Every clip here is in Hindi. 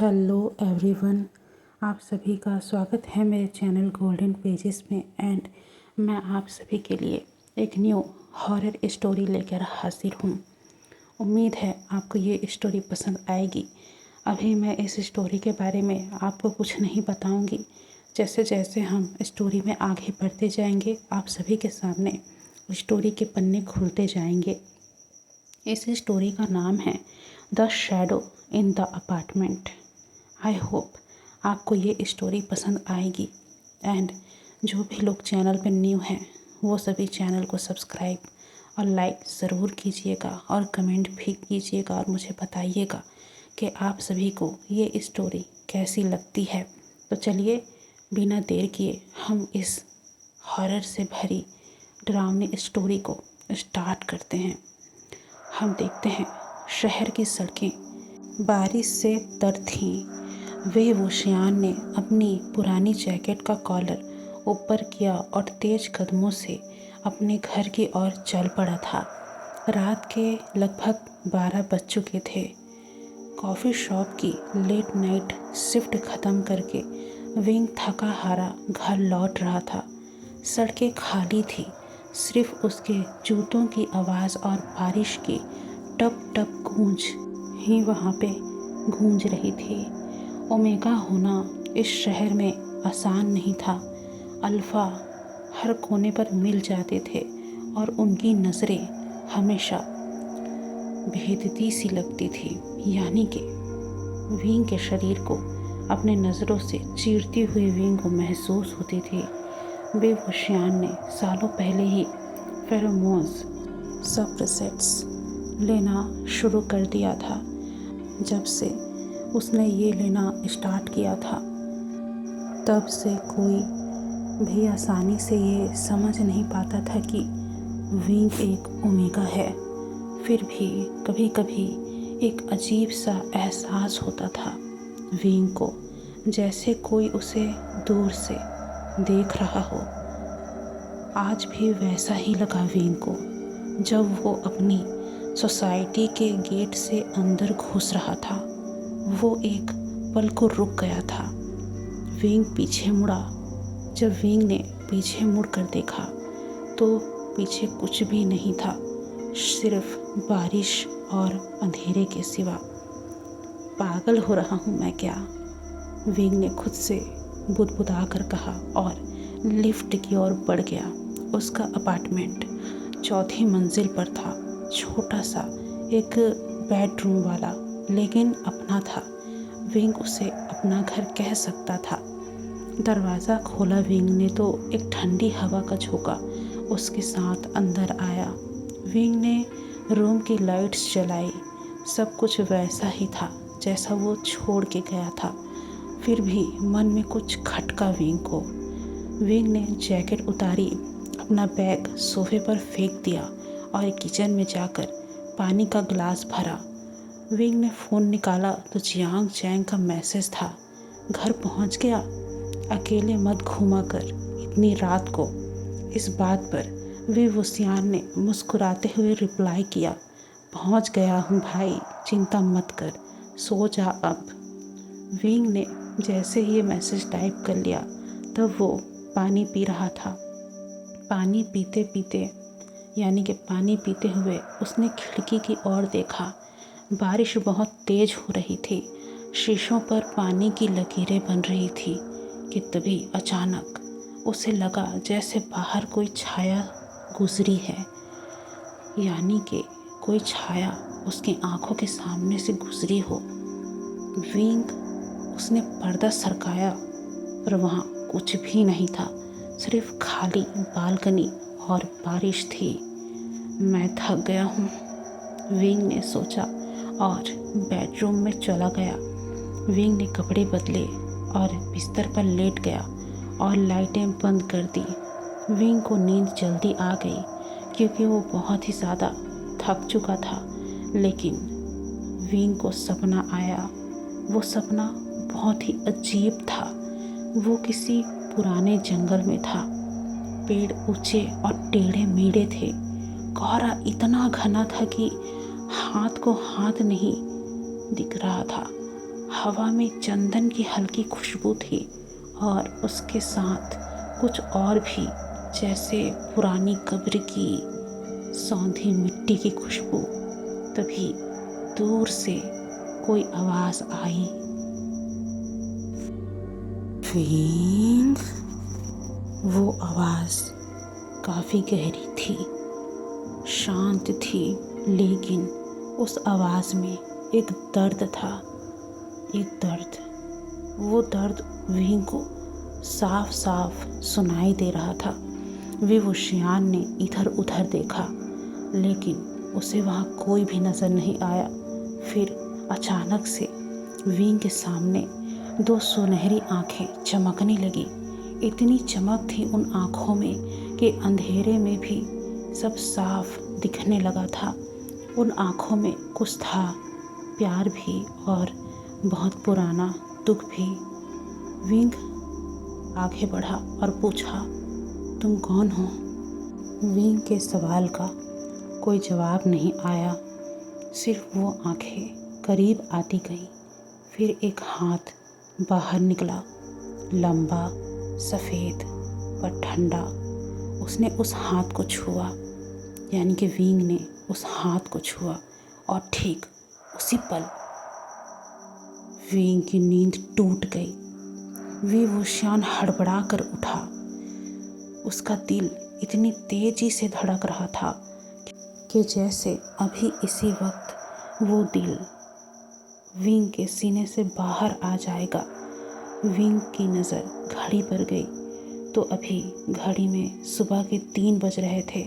हेलो एवरीवन, आप सभी का स्वागत है मेरे चैनल गोल्डन पेजेस में। एंड मैं आप सभी के लिए एक न्यू हॉरर स्टोरी लेकर हाजिर हूँ। उम्मीद है आपको ये स्टोरी पसंद आएगी। अभी मैं इस स्टोरी के बारे में आपको कुछ नहीं बताऊंगी। जैसे जैसे हम स्टोरी में आगे बढ़ते जाएंगे, आप सभी के सामने स्टोरी के पन्ने खुलते जाएंगे। इस स्टोरी का नाम है the shadow in the apartment. I hope आपको ये स्टोरी पसंद आएगी। एंड जो भी लोग चैनल पर न्यू हैं वो सभी चैनल को सब्सक्राइब और लाइक ज़रूर कीजिएगा और कमेंट भी कीजिएगा और मुझे बताइएगा कि आप सभी को ये स्टोरी कैसी लगती है। तो चलिए बिना देर किए हम इस हॉरर से भरी डरावनी स्टोरी को स्टार्ट करते हैं। हम देखते हैं शहर की सड़कें बारिश से तर थीं। वेवोशियान ने अपनी पुरानी जैकेट का कॉलर ऊपर किया और तेज कदमों से अपने घर की ओर चल पड़ा था। रात के लगभग 12 बज चुके थे। कॉफ़ी शॉप की लेट नाइट शिफ्ट ख़त्म करके विंग थका हारा घर लौट रहा था। सड़कें खाली थी, सिर्फ उसके जूतों की आवाज़ और बारिश की टप टप गूंज ही वहाँ पे गूंज रही थी। ओमेगा होना इस शहर में आसान नहीं था। अल्फ़ा हर कोने पर मिल जाते थे और उनकी नज़रें हमेशा भेदती सी लगती थी, यानी कि विंग के शरीर को अपने नज़रों से चीरती हुई विंग को महसूस होती थी। बेवशियान ने सालों पहले ही फेरोमोन्स सप्रेसेंट्स लेना शुरू कर दिया था। जब से उसने ये लेना स्टार्ट किया था तब से कोई भी आसानी से ये समझ नहीं पाता था कि विंग एक ओमेगा है। फिर भी कभी कभी एक अजीब सा एहसास होता था विंग को, जैसे कोई उसे दूर से देख रहा हो। आज भी वैसा ही लगा विंग को जब वो अपनी सोसाइटी के गेट से अंदर घुस रहा था। वो एक पल को रुक गया था। विंग पीछे मुड़ा। जब विंग ने पीछे मुड़कर देखा तो पीछे कुछ भी नहीं था, सिर्फ बारिश और अंधेरे के सिवा। पागल हो रहा हूँ मैं क्या, विंग ने खुद से बुदबुदा कर कहा और लिफ्ट की ओर बढ़ गया। उसका अपार्टमेंट चौथी मंजिल पर था, छोटा सा एक बेडरूम वाला, लेकिन अपना था। विंग उसे अपना घर कह सकता था। दरवाज़ा खोला विंग ने तो एक ठंडी हवा का झोंका उसके साथ अंदर आया। विंग ने रूम की लाइट्स जलाई। सब कुछ वैसा ही था जैसा वो छोड़ के गया था। फिर भी मन में कुछ खटका विंग को। विंग ने जैकेट उतारी, अपना बैग सोफे पर फेंक दिया और किचन में जाकर पानी का गिलास भरा। विंग ने फ़ोन निकाला तो जियांग चैंग का मैसेज था, घर पहुंच गया, अकेले मत घूमा कर इतनी रात को। इस बात पर वेवोशियान ने मुस्कुराते हुए रिप्लाई किया, पहुंच गया हूँ भाई, चिंता मत कर, सो जा अब। विंग ने जैसे ही ये मैसेज टाइप कर लिया तब वो पानी पी रहा था। पानी पीते पीते यानी कि पानी पीते हुए उसने खिड़की की ओर देखा। बारिश बहुत तेज़ हो रही थी, शीशों पर पानी की लकीरें बन रही थी कि तभी अचानक उसे लगा जैसे बाहर कोई छाया गुजरी है, यानी कि कोई छाया उसकी आंखों के सामने से गुजरी हो। विंग उसने पर्दा सरकाया पर वहाँ कुछ भी नहीं था, सिर्फ खाली बालकनी और बारिश थी। मैं थक गया हूँ, विंग ने सोचा और बेडरूम में चला गया। विंग ने कपड़े बदले और बिस्तर पर लेट गया और लाइटें बंद कर दी। विंग को नींद जल्दी आ गई क्योंकि वो बहुत ही ज़्यादा थक चुका था। लेकिन विंग को सपना आया। वो सपना बहुत ही अजीब था। वो किसी पुराने जंगल में था। पेड़ ऊंचे और टेढ़े मेढ़े थे। कोहरा इतना घना था कि हाथ को हाथ नहीं दिख रहा था। हवा में चंदन की हल्की खुशबू थी और उसके साथ कुछ और भी, जैसे पुरानी कब्र की सौंधी मिट्टी की खुशबू। तभी दूर से कोई आवाज़ आई, विंग। वो आवाज़ काफ़ी गहरी थी, शांत थी, लेकिन उस आवाज़ में एक दर्द था, एक दर्द। वो दर्द विंग को साफ साफ सुनाई दे रहा था। विवुशियान ने इधर उधर देखा, लेकिन उसे वहाँ कोई भी नज़र नहीं आया। फिर अचानक से विंग के सामने दो सुनहरी आंखें चमकने लगी। इतनी चमक थी उन आँखों में कि अंधेरे में भी सब साफ दिखने लगा था। उन आँखों में कुछ था, प्यार भी और बहुत पुराना दुख भी। विंग आगे बढ़ा और पूछा, तुम कौन हो? विंग के सवाल का कोई जवाब नहीं आया, सिर्फ वो आंखें करीब आती गईं। फिर एक हाथ बाहर निकला, लंबा, सफ़ेद पर ठंडा। उसने उस हाथ को छुआ, यानी कि विंग ने उस हाथ को छुआ, और ठीक उसी पल विंग की नींद टूट गई। विवुशियान हड़बड़ा कर उठा। उसका दिल इतनी तेजी से धड़क रहा था कि जैसे अभी इसी वक्त वो दिल विंग के सीने से बाहर आ जाएगा। विंग की नज़र घड़ी पर गई तो अभी घड़ी में सुबह के 3 बज रहे थे।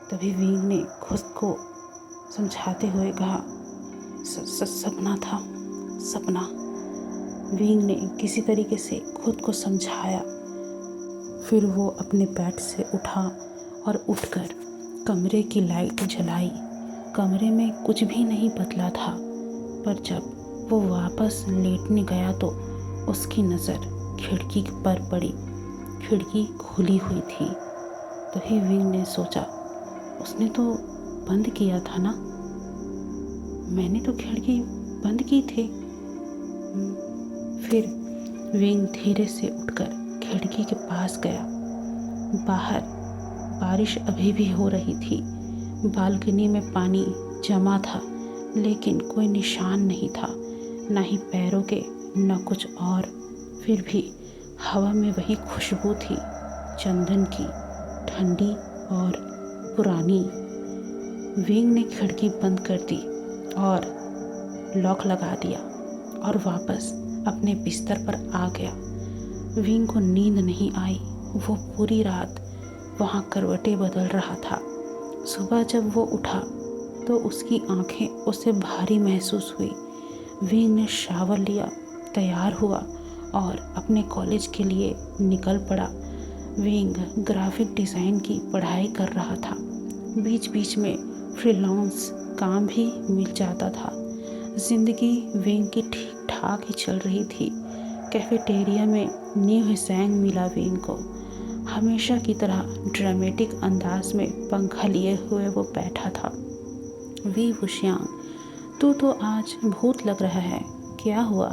तभी विंग ने खुद को समझाते हुए कहा, सपना था, सपना। विंग ने किसी तरीके से खुद को समझाया। फिर वो अपने बेड से उठा और उठकर कमरे की लाइट जलाई। कमरे में कुछ भी नहीं बदला था, पर जब वो वापस लेटने गया तो उसकी नज़र खिड़की पर पड़ी। खिड़की खुली हुई थी। तभी विंग ने सोचा, उसने तो बंद किया था ना, मैंने तो खिड़की बंद की थी। फिर विंग धीरे से उठकर खिड़की के पास गया। बाहर बारिश अभी भी हो रही थी। बालकनी में पानी जमा था, लेकिन कोई निशान नहीं था, ना ही पैरों के, न कुछ और। फिर भी हवा में वही खुशबू थी, चंदन की, ठंडी और पुरानी। विंग ने खिड़की बंद कर दी और लॉक लगा दिया और वापस अपने बिस्तर पर आ गया। विंग को नींद नहीं आई। वो पूरी रात वहाँ करवटें बदल रहा था। सुबह जब वो उठा तो उसकी आंखें उसे भारी महसूस हुई। विंग ने शावर लिया, तैयार हुआ और अपने कॉलेज के लिए निकल पड़ा। विंग ग्राफिक डिज़ाइन की पढ़ाई कर रहा था। बीच बीच में फ्रीलांस काम भी मिल जाता था। ज़िंदगी विंग की ठीक ठाक ही चल रही थी। कैफेटेरिया में न्यू हिसैंग मिला विंग को। हमेशा की तरह ड्रामेटिक अंदाज में पंखा लिए हुए वो बैठा था। विवुशियान, तू तो आज भूत लग रहा है, क्या हुआ?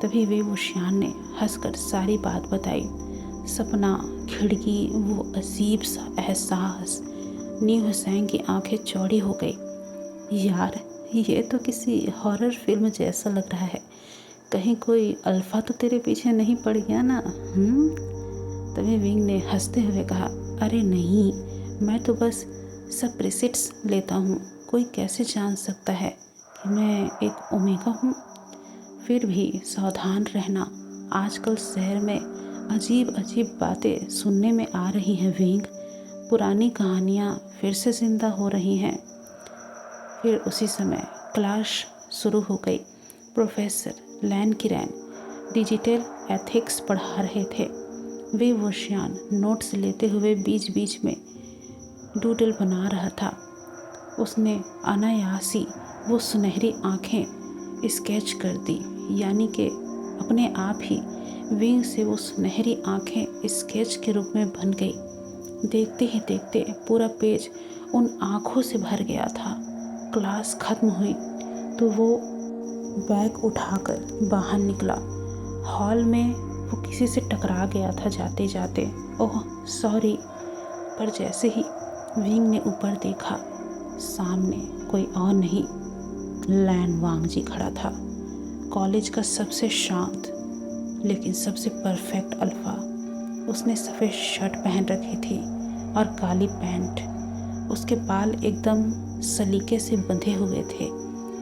तभी विवुशियान ने हंसकर सारी बात बताई। सपना, खिड़की, वो अजीब सा एहसास। न्यू हिसैंग की आंखें चौड़ी हो गई। यार, ये तो किसी हॉरर फिल्म जैसा लग रहा है। कहीं कोई अल्फा तो तेरे पीछे नहीं पड़ गया ना? तभी विंग ने हंसते हुए कहा, अरे नहीं, मैं तो बस सब प्रीसेट्स लेता हूँ। कोई कैसे जान सकता है कि मैं एक ओमेगा हूँ? फिर भी सावधान रहना, आजकल शहर में अजीब अजीब बातें सुनने में आ रही हैं विंग। पुरानी कहानियाँ फिर से ज़िंदा हो रही हैं। फिर उसी समय क्लास शुरू हो गई। प्रोफेसर लैनकिरैन डिजिटल एथिक्स पढ़ा रहे थे। विवुशियान नोट्स लेते हुए बीच बीच में डूडल बना रहा था। उसने अनायासी वो सुनहरी आँखें स्केच कर दी, यानी कि अपने आप ही विंग से वो सुनहरी आँखें स्केच के रूप में बन गई। देखते ही देखते पूरा पेज उन आँखों से भर गया था। क्लास खत्म हुई तो वो बैग उठाकर बाहर निकला। हॉल में वो किसी से टकरा गया था जाते जाते। Oh sorry. पर जैसे ही विंग ने ऊपर देखा, सामने कोई और नहीं, लैन वांगजी खड़ा था। कॉलेज का सबसे शांत लेकिन सबसे परफेक्ट अल्फा। उसने सफ़ेद शर्ट पहन रखी थी और काली पैंट। उसके बाल एकदम सलीके से बंधे हुए थे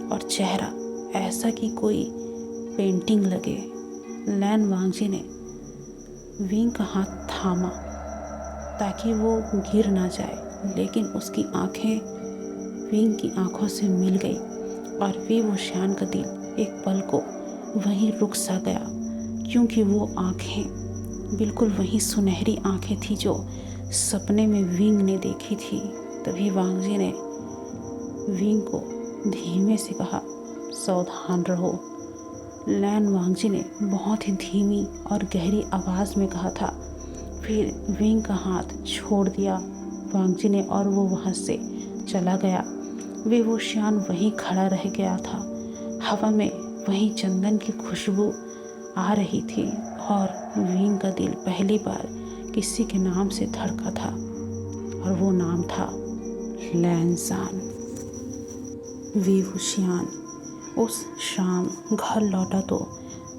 और चेहरा ऐसा कि कोई पेंटिंग लगे। लैन वांगजी ने विंग का हाथ थामा ताकि वो गिर ना जाए, लेकिन उसकी आंखें विंग की आंखों से मिल गई और वी वुशियान का दिल एक पल को वहीं रुक सा गया, क्योंकि वो आंखें बिल्कुल वही सुनहरी आंखें थी जो सपने में विंग ने देखी थी। तभी वांगजी ने विंग को धीमे से कहा, सावधान रहो। लैन वांगजी ने बहुत ही धीमी और गहरी आवाज़ में कहा था। फिर विंग का हाथ छोड़ दिया वांगजी ने और वो वहाँ से चला गया। वे वुशियान वहीं खड़ा रह गया था। हवा में वहीं चंदन की खुशबू आ रही थी और विंग का दिल पहली बार किसी के नाम से धड़का था और वो नाम था लैनसान। वी वुशियान उस शाम घर लौटा तो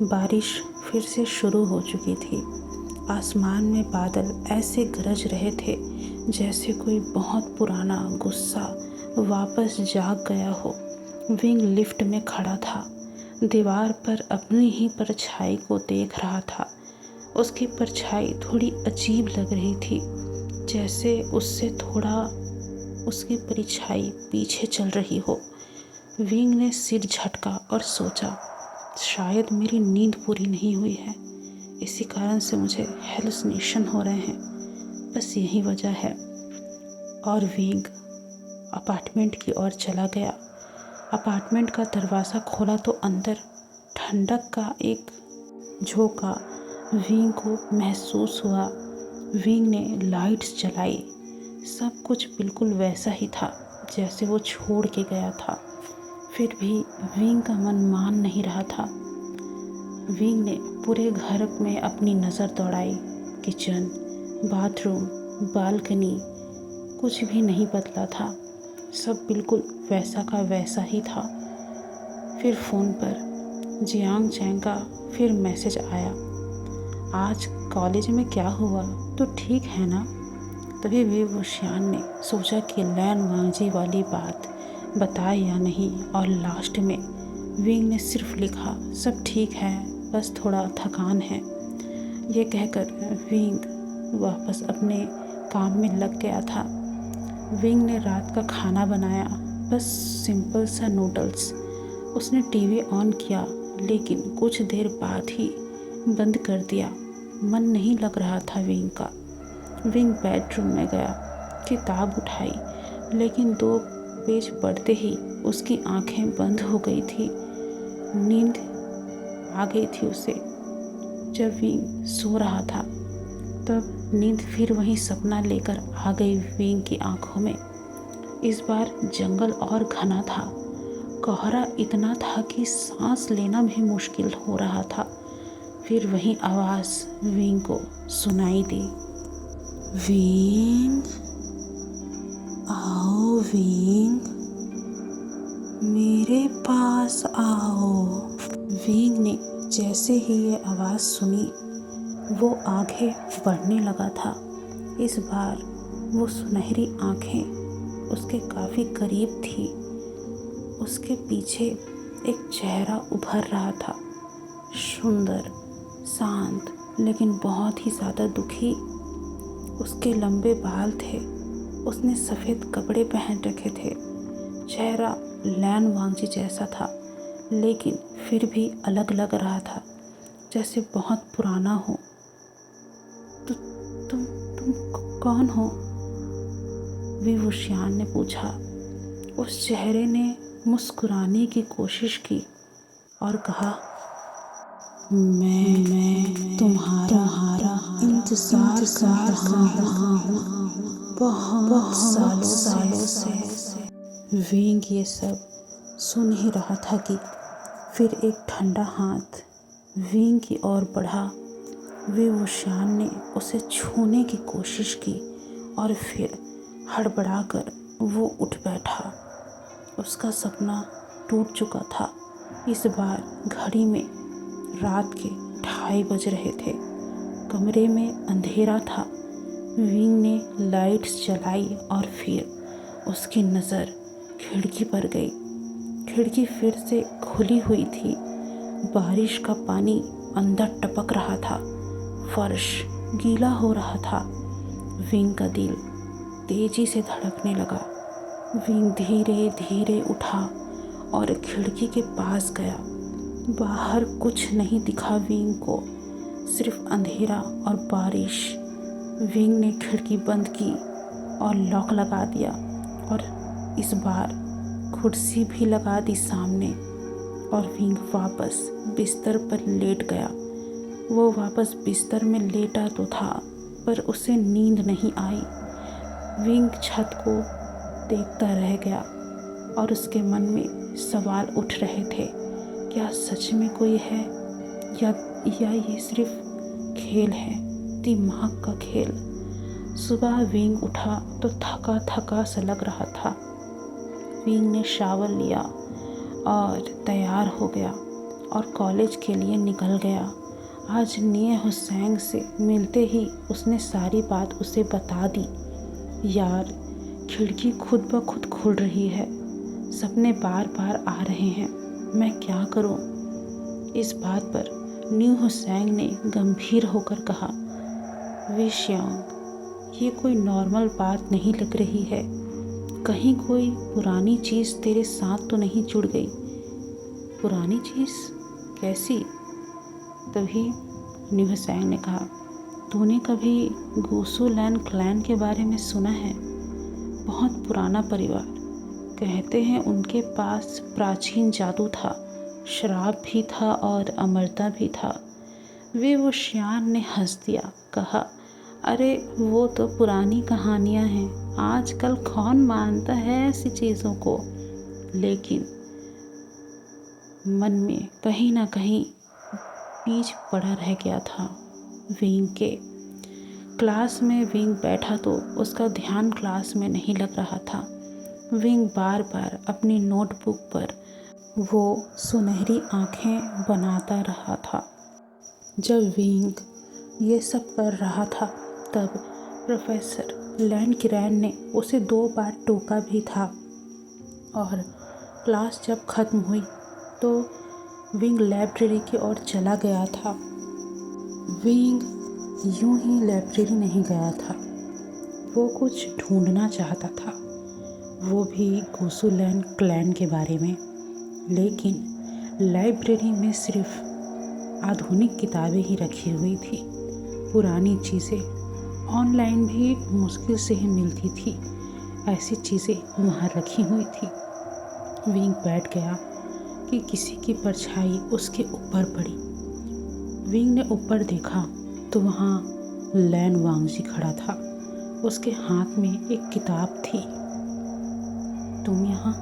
बारिश फिर से शुरू हो चुकी थी। आसमान में बादल ऐसे गरज रहे थे जैसे कोई बहुत पुराना गुस्सा वापस जाग गया हो। विंग लिफ्ट में खड़ा था, दीवार पर अपनी ही परछाई को देख रहा था। उसकी परछाई थोड़ी अजीब लग रही थी, जैसे उससे थोड़ा उसकी परछाई पीछे चल रही हो। विंग ने सिर झटका और सोचा, शायद मेरी नींद पूरी नहीं हुई है, इसी कारण से मुझे हेलुसिनेशन हो रहे हैं, बस यही वजह है। और विंग अपार्टमेंट की ओर चला गया। अपार्टमेंट का दरवाज़ा खोला तो अंदर ठंडक का एक झोंका विंग को महसूस हुआ। विंग ने लाइट्स जलाई। सब कुछ बिल्कुल वैसा ही था जैसे वो छोड़ के गया था। फिर भी विंग का मन मान नहीं रहा था। विंग ने पूरे घर में अपनी नज़र दौड़ाई। किचन, बाथरूम, बालकनी, कुछ भी नहीं बदला था। सब बिल्कुल वैसा का वैसा ही था। फिर फ़ोन पर जियांग चैंग का फिर मैसेज आया, आज कॉलेज में क्या हुआ, तो ठीक है ना। तभी वी वुशियान ने सोचा कि लैन वांगजी वाली बात बताए या नहीं, और लास्ट में विंग ने सिर्फ लिखा, सब ठीक है, बस थोड़ा थकान है। ये कहकर विंग वापस अपने काम में लग गया था। विंग ने रात का खाना बनाया, बस सिंपल सा नूडल्स। उसने टीवी ऑन किया, लेकिन कुछ देर बाद ही बंद कर दिया। मन नहीं लग रहा था विंग का। विंग बेडरूम में गया, किताब उठाई, लेकिन 2 पेज पढ़ते ही उसकी आंखें बंद हो गई थी। नींद आ गई थी उसे। जब विंग सो रहा था तब नींद फिर वही सपना लेकर आ गई विंग की आंखों में। इस बार जंगल और घना था। कोहरा इतना था कि सांस लेना भी मुश्किल हो रहा था। फिर वही आवाज़ विंग को सुनाई दी, विंग, आओ विंग, मेरे पास आओ। विंग ने जैसे ही ये आवाज़ सुनी, वो आगे बढ़ने लगा था। इस बार वो सुनहरी आंखें उसके काफ़ी करीब थी। उसके पीछे एक चेहरा उभर रहा था, सुंदर, शांत, लेकिन बहुत ही ज़्यादा दुखी। उसके लंबे बाल थे, उसने सफ़ेद कपड़े पहन रखे थे। चेहरा लैन वांगजी जैसा था, लेकिन फिर भी अलग लग रहा था, जैसे बहुत पुराना हो। तुम कौन हो? वी वुशियान ने पूछा। उस चेहरे ने मुस्कुराने की कोशिश की और कहा, मैं तुम्हारा इंतज़ार कर रहा हूँ बहुत सालों से। विंग ये सब सुन ही रहा था कि फिर एक ठंडा हाथ विंग की ओर बढ़ा। विभूषण ने उसे छूने की कोशिश की और फिर हड़बड़ाकर वो उठ बैठा। उसका सपना टूट चुका था। इस बार घड़ी में रात के 2:30 बज रहे थे। कमरे में अंधेरा था। विंग ने लाइट्स जलाई और फिर उसकी नज़र खिड़की पर गई। खिड़की फिर से खुली हुई थी। बारिश का पानी अंदर टपक रहा था। फर्श गीला हो रहा था। विंग का दिल तेजी से धड़कने लगा। विंग धीरे धीरे उठा और खिड़की के पास गया। बाहर कुछ नहीं दिखा विंग को, सिर्फ अंधेरा और बारिश। विंग ने खिड़की बंद की और लॉक लगा दिया और इस बार कुर्सी भी लगा दी सामने और विंग वापस बिस्तर पर लेट गया। वो वापस बिस्तर में लेटा तो था पर उसे नींद नहीं आई। विंग छत को देखता रह गया और उसके मन में सवाल उठ रहे थे, क्या सच में कोई है या ये सिर्फ खेल है, दिमाग का खेल। सुबह विंग उठा तो थका थका सा लग रहा था। विंग ने शावर लिया और तैयार हो गया और कॉलेज के लिए निकल गया। आज निये हुसैन से मिलते ही उसने सारी बात उसे बता दी। यार, खिड़की खुद ब खुद खुल रही है, सपने बार बार आ रहे हैं, मैं क्या करूं? इस बात पर न्यू हुसैन ने गंभीर होकर कहा, विश्यांग, ये कोई नॉर्मल बात नहीं लग रही है। कहीं कोई पुरानी चीज़ तेरे साथ तो नहीं जुड़ गई? पुरानी चीज़? कैसी? तभी न्यू हुसैन ने कहा, तूने कभी गोसुलैंड क्लैन के बारे में सुना है? बहुत पुराना परिवार। कहते हैं उनके पास प्राचीन जादू था, शराब भी था और अमरता भी था। विभूषण ने हंस दिया, कहा, अरे वो तो पुरानी कहानियाँ हैं, आजकल कौन मानता है ऐसी चीज़ों को। लेकिन मन में कहीं ना कहीं बीज पड़ा रह गया था विंग के। क्लास में विंग बैठा तो उसका ध्यान क्लास में नहीं लग रहा था। विंग बार बार अपनी नोटबुक पर वो सुनहरी आंखें बनाता रहा था। जब विंग ये सब कर रहा था तब प्रोफेसर लैंडग्रेन ने उसे 2 बार टोका भी था और क्लास जब ख़त्म हुई तो विंग लाइब्रेरी की ओर चला गया था। विंग यूं ही लाइब्रेरी नहीं गया था, वो कुछ ढूंढना चाहता था, वो भी गोसुलैंड क्लैन के बारे में। लेकिन लाइब्रेरी में सिर्फ आधुनिक किताबें ही रखी हुई थी, पुरानी चीज़ें ऑनलाइन भी मुश्किल से ही मिलती थी, ऐसी चीज़ें वहाँ रखी हुई थी। विंग बैठ गया कि किसी की परछाई उसके ऊपर पड़ी। विंग ने ऊपर देखा तो वहाँ लैन वांगजी खड़ा था। उसके हाथ में एक किताब थी। तुम यहाँ?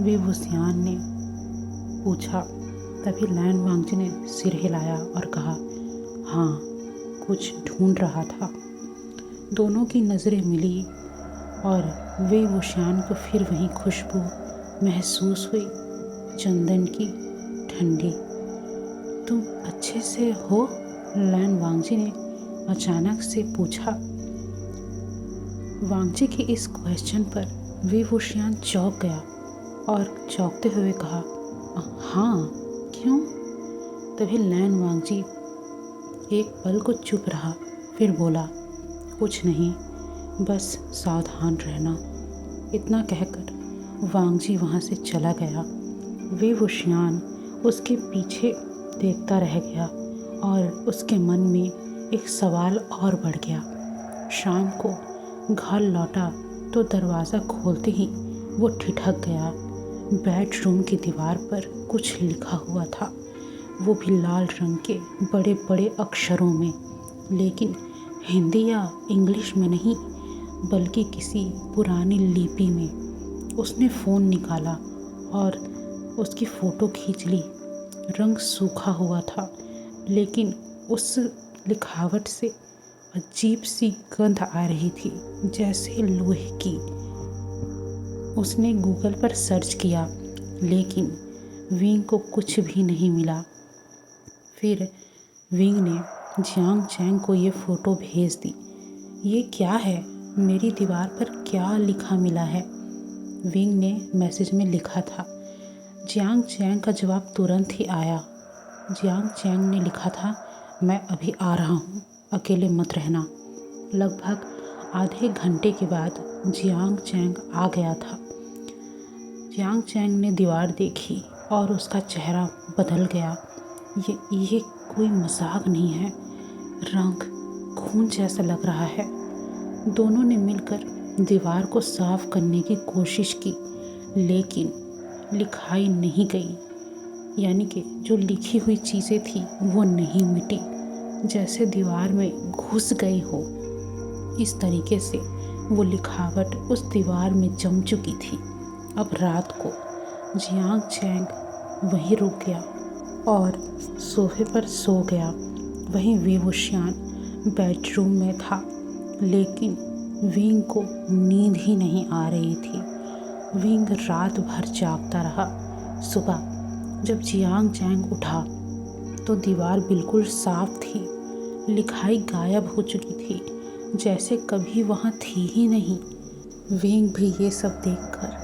विभूषण ने पूछा। तभी लैन वांगजी ने सिर हिलाया और कहा, हाँ, कुछ ढूंढ रहा था। दोनों की नज़रें मिली और विभूषण को फिर वही खुशबू महसूस हुई, चंदन की, ठंडी। तुम अच्छे से हो? लैन वांगजी ने अचानक से पूछा। वांगजी के इस क्वेश्चन पर विभूषण चौंक गया और चौंकते हुए कहा, हाँ, क्यों? तभी लैन वांगजी एक पल को चुप रहा, फिर बोला, कुछ नहीं, बस सावधान रहना। इतना कहकर वांगजी वहाँ से चला गया। विभूषण उसके पीछे देखता रह गया और उसके मन में एक सवाल और बढ़ गया। शाम को घर लौटा तो दरवाज़ा खोलते ही वो ठिठक गया। बेडरूम की दीवार पर कुछ लिखा हुआ था, वो भी लाल रंग के बड़े बड़े अक्षरों में, लेकिन हिंदी या इंग्लिश में नहीं बल्कि किसी पुरानी लिपि में। उसने फ़ोन निकाला और उसकी फ़ोटो खींच ली रंग सूखा हुआ था, लेकिन उस लिखावट से अजीब सी गंध आ रही थी, जैसे लोहे की। उसने गूगल पर सर्च किया, लेकिन विंग को कुछ भी नहीं मिला। फिर विंग ने जियांग चैंग को ये फ़ोटो भेज दी। ये क्या है? मेरी दीवार पर क्या लिखा मिला है? विंग ने मैसेज में लिखा था। जियांग चैंग का जवाब तुरंत ही आया। जियांग चैंग ने लिखा था, मैं अभी आ रहा हूँ, अकेले मत रहना। लगभग आधे घंटे के बाद जियांग चैंग आ गया था। जियांग चैंग ने दीवार देखी और उसका चेहरा बदल गया। ये कोई मजाक नहीं है। रंग खून जैसा लग रहा है। दोनों ने मिलकर दीवार को साफ करने की कोशिश की, लेकिन लिखाई नहीं गई। यानी कि जो लिखी हुई चीज़ें थी वो नहीं मिटी, जैसे दीवार में घुस गई हो। इस तरीके से वो लिखावट उस दीवार में जम चुकी थी। अब रात को जियांग चैंग वहीं रुक गया और सोफे पर सो गया। वहीं वी wuxian बेडरूम में था, लेकिन विंग को नींद ही नहीं आ रही थी। विंग रात भर जागता रहा। सुबह जब जियांग चैंग उठा तो दीवार बिल्कुल साफ थी। लिखाई गायब हो चुकी थी, जैसे कभी वहाँ थी ही नहीं। विंग भी ये सब देखकर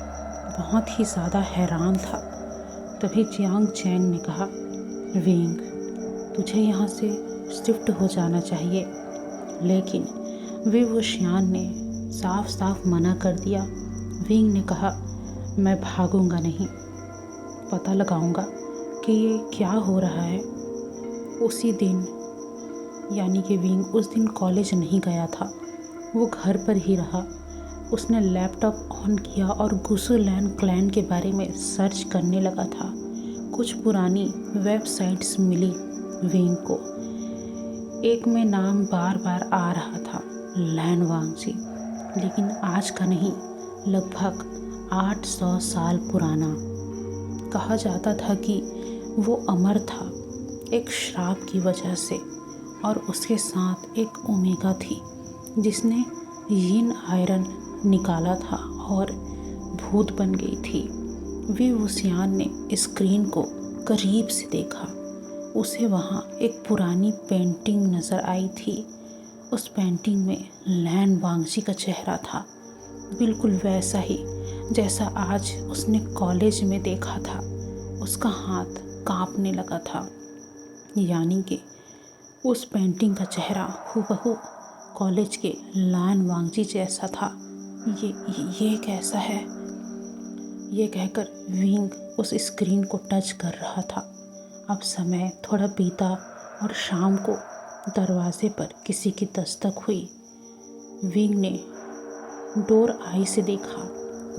बहुत ही ज़्यादा हैरान था। तभी जियांग चैंग ने कहा, विंग, तुझे यहाँ से शिफ्ट हो जाना चाहिए। लेकिन वी wuxian ने साफ साफ मना कर दिया। विंग ने कहा, मैं भागूंगा नहीं, पता लगाऊंगा कि ये क्या हो रहा है। उसी दिन यानी कि विंग उस दिन कॉलेज नहीं गया था, वो घर पर ही रहा। उसने लैपटॉप ऑन किया और गुसुलैन क्लैन के बारे में सर्च करने लगा था। कुछ पुरानी वेबसाइट्स मिली विंग को। एक में नाम बार बार आ रहा था, लैन वांगजी, लेकिन आज का नहीं, लगभग 800 साल पुराना। कहा जाता था कि वो अमर था एक श्राप की वजह से, और उसके साथ एक ओमेगा थी जिसने यिन आयरन निकाला था और भूत बन गई थी। वी wuxian ने स्क्रीन को करीब से देखा। उसे वहाँ एक पुरानी पेंटिंग नज़र आई थी। उस पेंटिंग में लैन वांगजी का चेहरा था, बिल्कुल वैसा ही जैसा आज उसने कॉलेज में देखा था। उसका हाथ कांपने लगा था, यानी कि उस पेंटिंग का चेहरा हूबहू कॉलेज के लैन वांगजी जैसा था। ये कैसा है? ये कहकर विंग उस स्क्रीन को टच कर रहा था। अब समय थोड़ा बीता और शाम को दरवाजे पर किसी की दस्तक हुई। विंग ने डोर आई से देखा,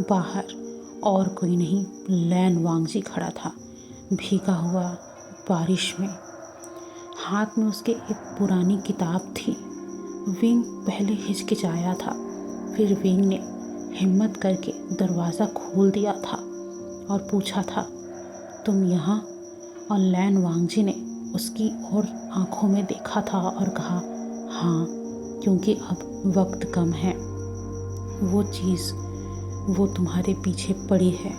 बाहर और कोई नहीं, लैन वांगजी खड़ा था, भीगा हुआ बारिश में। हाथ में उसके एक पुरानी किताब थी। विंग पहले हिचकिचाया था, फिर विंग ने हिम्मत करके दरवाज़ा खोल दिया था और पूछा था, तुम यहाँ? और लैन वांगजी ने उसकी ओर आंखों में देखा था और कहा, हाँ, क्योंकि अब वक्त कम है। वो चीज़ वो तुम्हारे पीछे पड़ी है,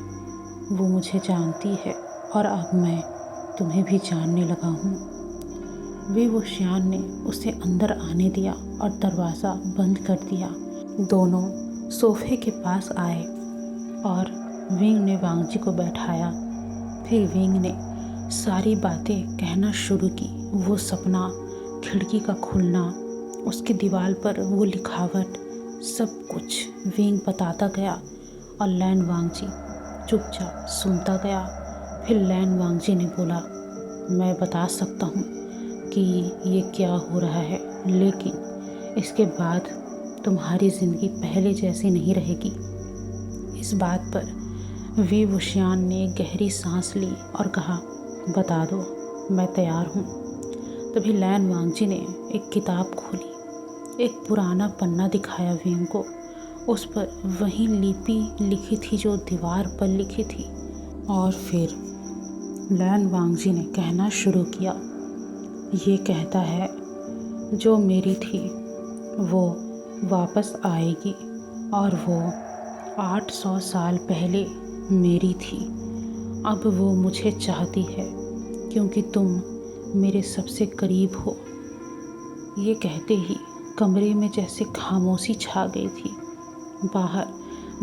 वो मुझे जानती है और अब मैं तुम्हें भी जानने लगा हूँ। वी wuxian ने उसे अंदर आने दिया और दरवाज़ा बंद कर दिया। दोनों सोफे के पास आए और विंग ने वांगजी को बैठाया। फिर विंग ने सारी बातें कहना शुरू की। वो सपना, खिड़की का खुलना, उसकी दीवार पर वो लिखावट, सब कुछ विंग बताता गया और लैन वांगजी चुपचाप सुनता गया। फिर लैन वांगजी ने बोला, मैं बता सकता हूँ कि ये क्या हो रहा है, लेकिन इसके बाद तुम्हारी ज़िंदगी पहले जैसी नहीं रहेगी। इस बात पर वी wuxian ने गहरी सांस ली और कहा, बता दो, मैं तैयार हूँ। तभी लैन वांगजी ने एक किताब खोली, एक पुराना पन्ना दिखाया विंग को। उस पर वही लिपि लिखी थी जो दीवार पर लिखी थी। और फिर लैन वांगजी ने कहना शुरू किया। ये कहता है जो मेरी थी वो वापस आएगी और वो 800 साल पहले मेरी थी। अब वो मुझे चाहती है क्योंकि तुम मेरे सबसे करीब हो। ये कहते ही कमरे में जैसे खामोशी छा गई थी। बाहर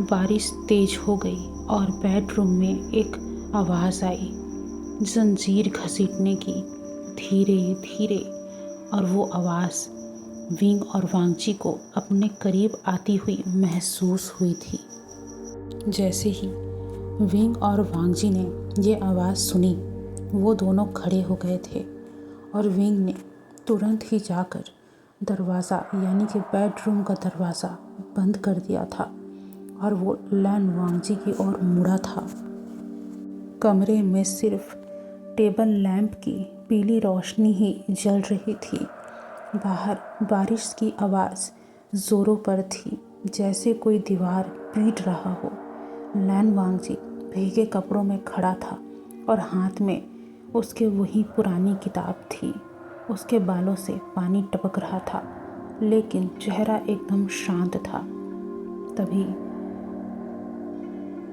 बारिश तेज हो गई और बेडरूम में एक आवाज़ आई, जंजीर घसीटने की, धीरे धीरे। और वो आवाज़ विंग और वांगजी को अपने करीब आती हुई महसूस हुई थी। जैसे ही विंग और वांगजी ने ये आवाज़ सुनी, वो दोनों खड़े हो गए थे और विंग ने तुरंत ही जाकर दरवाज़ा यानी कि बेडरूम का दरवाज़ा बंद कर दिया था और वो लैन वांगजी की ओर मुड़ा था। कमरे में सिर्फ टेबल लैंप की पीली रोशनी ही जल रही थी। बाहर बारिश की आवाज़ ज़ोरों पर थी, जैसे कोई दीवार पीट रहा हो। लैन वांगजी भीगे कपड़ों में खड़ा था और हाथ में उसके वही पुरानी किताब थी। उसके बालों से पानी टपक रहा था, लेकिन चेहरा एकदम शांत था। तभी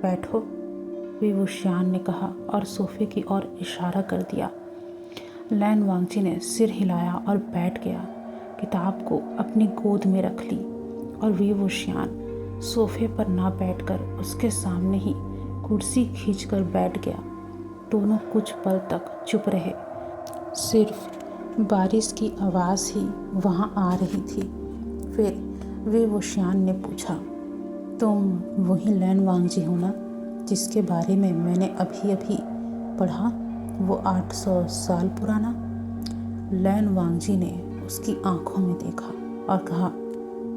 बैठो, विवुशियान ने कहा और सोफे की ओर इशारा कर दिया। लैन वांगजी ने सिर हिलाया और बैठ गया, किताब को अपनी गोद में रख ली और विवुशियान सोफे पर ना बैठकर उसके सामने ही कुर्सी खींचकर बैठ गया। दोनों कुछ पल तक चुप रहे, सिर्फ बारिश की आवाज़ ही वहाँ आ रही थी। फिर विवुशियान ने पूछा, तुम वही लैन वांगजी हो ना जिसके बारे में मैंने अभी अभी पढ़ा, वो 800 साल पुराना? लैन वांगजी ने उसकी आंखों में देखा और कहा,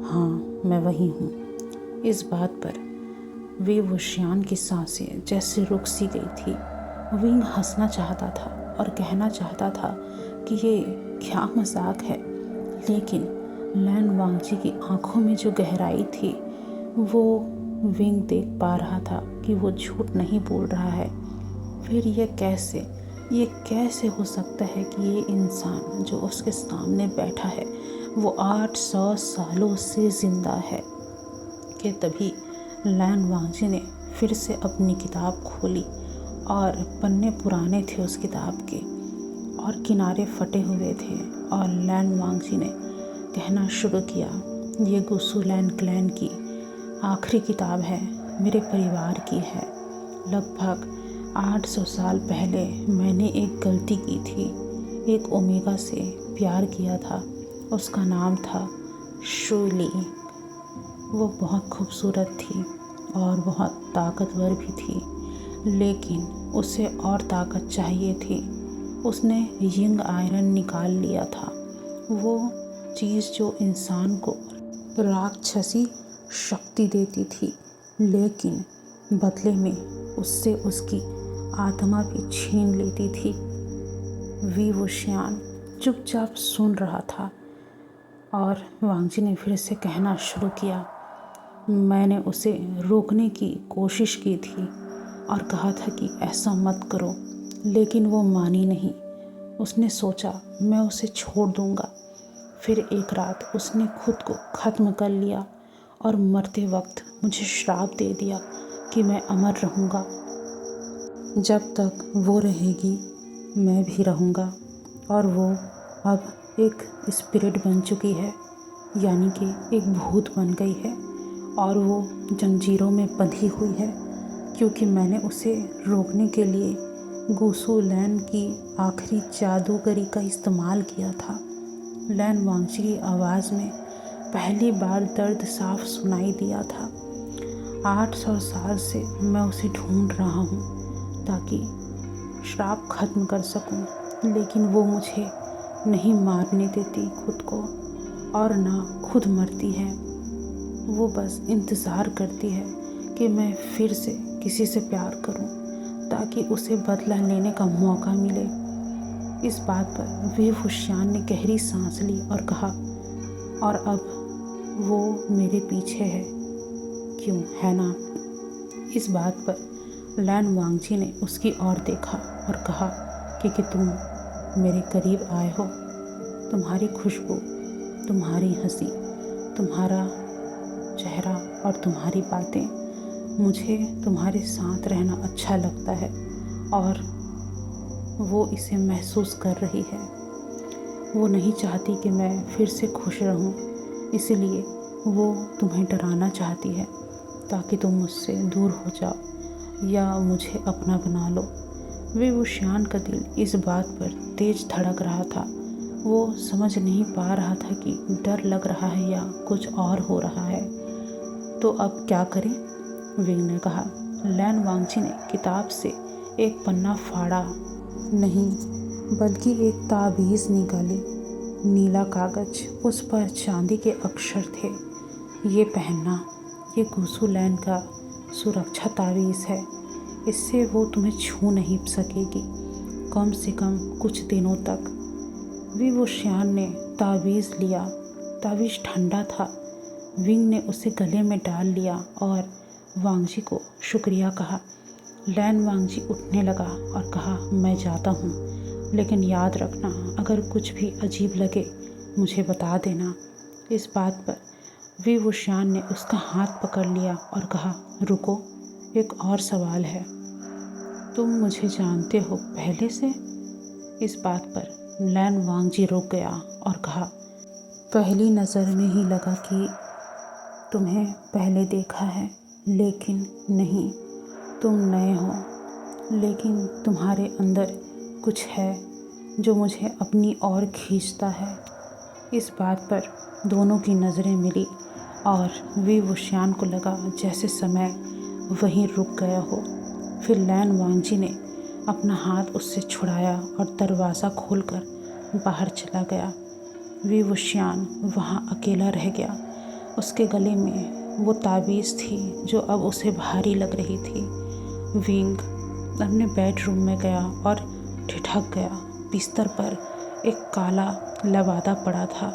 हाँ मैं वही हूँ। इस बात पर विवुशियान की सांसें जैसे रुक सी गई थी। विंग हंसना चाहता था और कहना चाहता था कि ये क्या मजाक है, लेकिन लैन वांगजी की आंखों में जो गहराई थी वो विंग देख पा रहा था कि वो झूठ नहीं बोल रहा है। फिर ये कैसे हो सकता है कि ये इंसान जो उसके सामने बैठा है वो 800 सालों से ज़िंदा है। कि तभी लैन वांगजी ने फिर से अपनी किताब खोली और पन्ने पुराने थे उस किताब के और किनारे फटे हुए थे। और लैन वांगजी ने कहना शुरू किया, ये गुसु लैन क्लैन की आखिरी किताब है, मेरे परिवार की है। लगभग 800 साल पहले मैंने एक गलती की थी। एक ओमेगा से प्यार किया था, उसका नाम था शुली। वो बहुत खूबसूरत थी और बहुत ताकतवर भी थी, लेकिन उसे और ताकत चाहिए थी। उसने यंग आयरन निकाल लिया था, वो चीज़ जो इंसान को राक्षसी शक्ति देती थी, लेकिन बदले में उससे उसकी आत्मा भी छीन लेती थी। विवुशियान चुपचाप सुन रहा था और वांगजी ने फिर से कहना शुरू किया, मैंने उसे रोकने की कोशिश की थी और कहा था कि ऐसा मत करो, लेकिन वो मानी नहीं। उसने सोचा मैं उसे छोड़ दूंगा। फिर एक रात उसने खुद को ख़त्म कर लिया और मरते वक्त मुझे श्राप दे दिया कि मैं अमर रहूँगा। जब तक वो रहेगी मैं भी रहूँगा। और वो अब एक स्पिरिट बन चुकी है, यानी कि एक भूत बन गई है और वो जंजीरों में बंधी हुई है, क्योंकि मैंने उसे रोकने के लिए गुसु लैन की आखिरी जादूगरी का इस्तेमाल किया था। लैन वांगजी की आवाज़ में पहली बार दर्द साफ सुनाई दिया था। 800 साल से मैं उसे ढूंढ रहा हूँ ताकि श्राप खत्म कर सकूँ, लेकिन वो मुझे नहीं मारने देती खुद को और ना खुद मरती है। वो बस इंतज़ार करती है कि मैं फिर से किसी से प्यार करूं ताकि उसे बदला लेने का मौका मिले। इस बात पर विवुशियान ने गहरी सांस ली और कहा, और अब वो मेरे पीछे है, क्यों है ना? इस बात पर लैन वांगजी ने उसकी ओर देखा और कहा कि तुम मेरे करीब आए हो। तुम्हारी खुशबू, तुम्हारी हंसी, तुम्हारा चेहरा और तुम्हारी बातें, मुझे तुम्हारे साथ रहना अच्छा लगता है और वो इसे महसूस कर रही है। वो नहीं चाहती कि मैं फिर से खुश रहूं, इसलिए वो तुम्हें डराना चाहती है ताकि तुम मुझसे दूर हो जाओ या मुझे अपना बना लो। विवुशियान का दिल इस बात पर तेज धड़क रहा था। वो समझ नहीं पा रहा था कि डर लग रहा है या कुछ और हो रहा है। तो अब क्या करें? विंग ने कहा। लैन वांगजी ने किताब से एक पन्ना फाड़ा, नहीं बल्कि एक ताबीज़ निकाली। नीला कागज, उस पर चांदी के अक्षर थे। ये पहनना, ये गुसु लैन का सुरक्षा ताबीज़ है। इससे वो तुम्हें छू नहीं सकेगी, कम से कम कुछ दिनों तक। विवुशियान ने ताबीज़ लिया। ताबीज़ ठंडा था। विंग ने उसे गले में डाल लिया और वांगजी को शुक्रिया कहा। लैन वांगजी उठने लगा और कहा, मैं जाता हूँ, लेकिन याद रखना, अगर कुछ भी अजीब लगे मुझे बता देना। इस बात पर विवुशियान ने उसका हाथ पकड़ लिया और कहा, रुको, एक और सवाल है। तुम मुझे जानते हो पहले से? इस बात पर लैन वांगजी रुक गया और कहा, पहली नज़र में ही लगा कि तुम्हें पहले देखा है, लेकिन नहीं, तुम नए हो, लेकिन तुम्हारे अंदर कुछ है जो मुझे अपनी ओर खींचता है। इस बात पर दोनों की नज़रें मिली और विवुशियान को लगा जैसे समय वहीं रुक गया हो। फिर लैन वांगजी ने अपना हाथ उससे छुड़ाया और दरवाज़ा खोलकर बाहर चला गया। विवुशियान वहाँ अकेला रह गया। उसके गले में वो ताबीज़ थी जो अब उसे भारी लग रही थी। विंग अपने बेडरूम में गया और ठिठक गया। बिस्तर पर एक काला लबादा पड़ा था,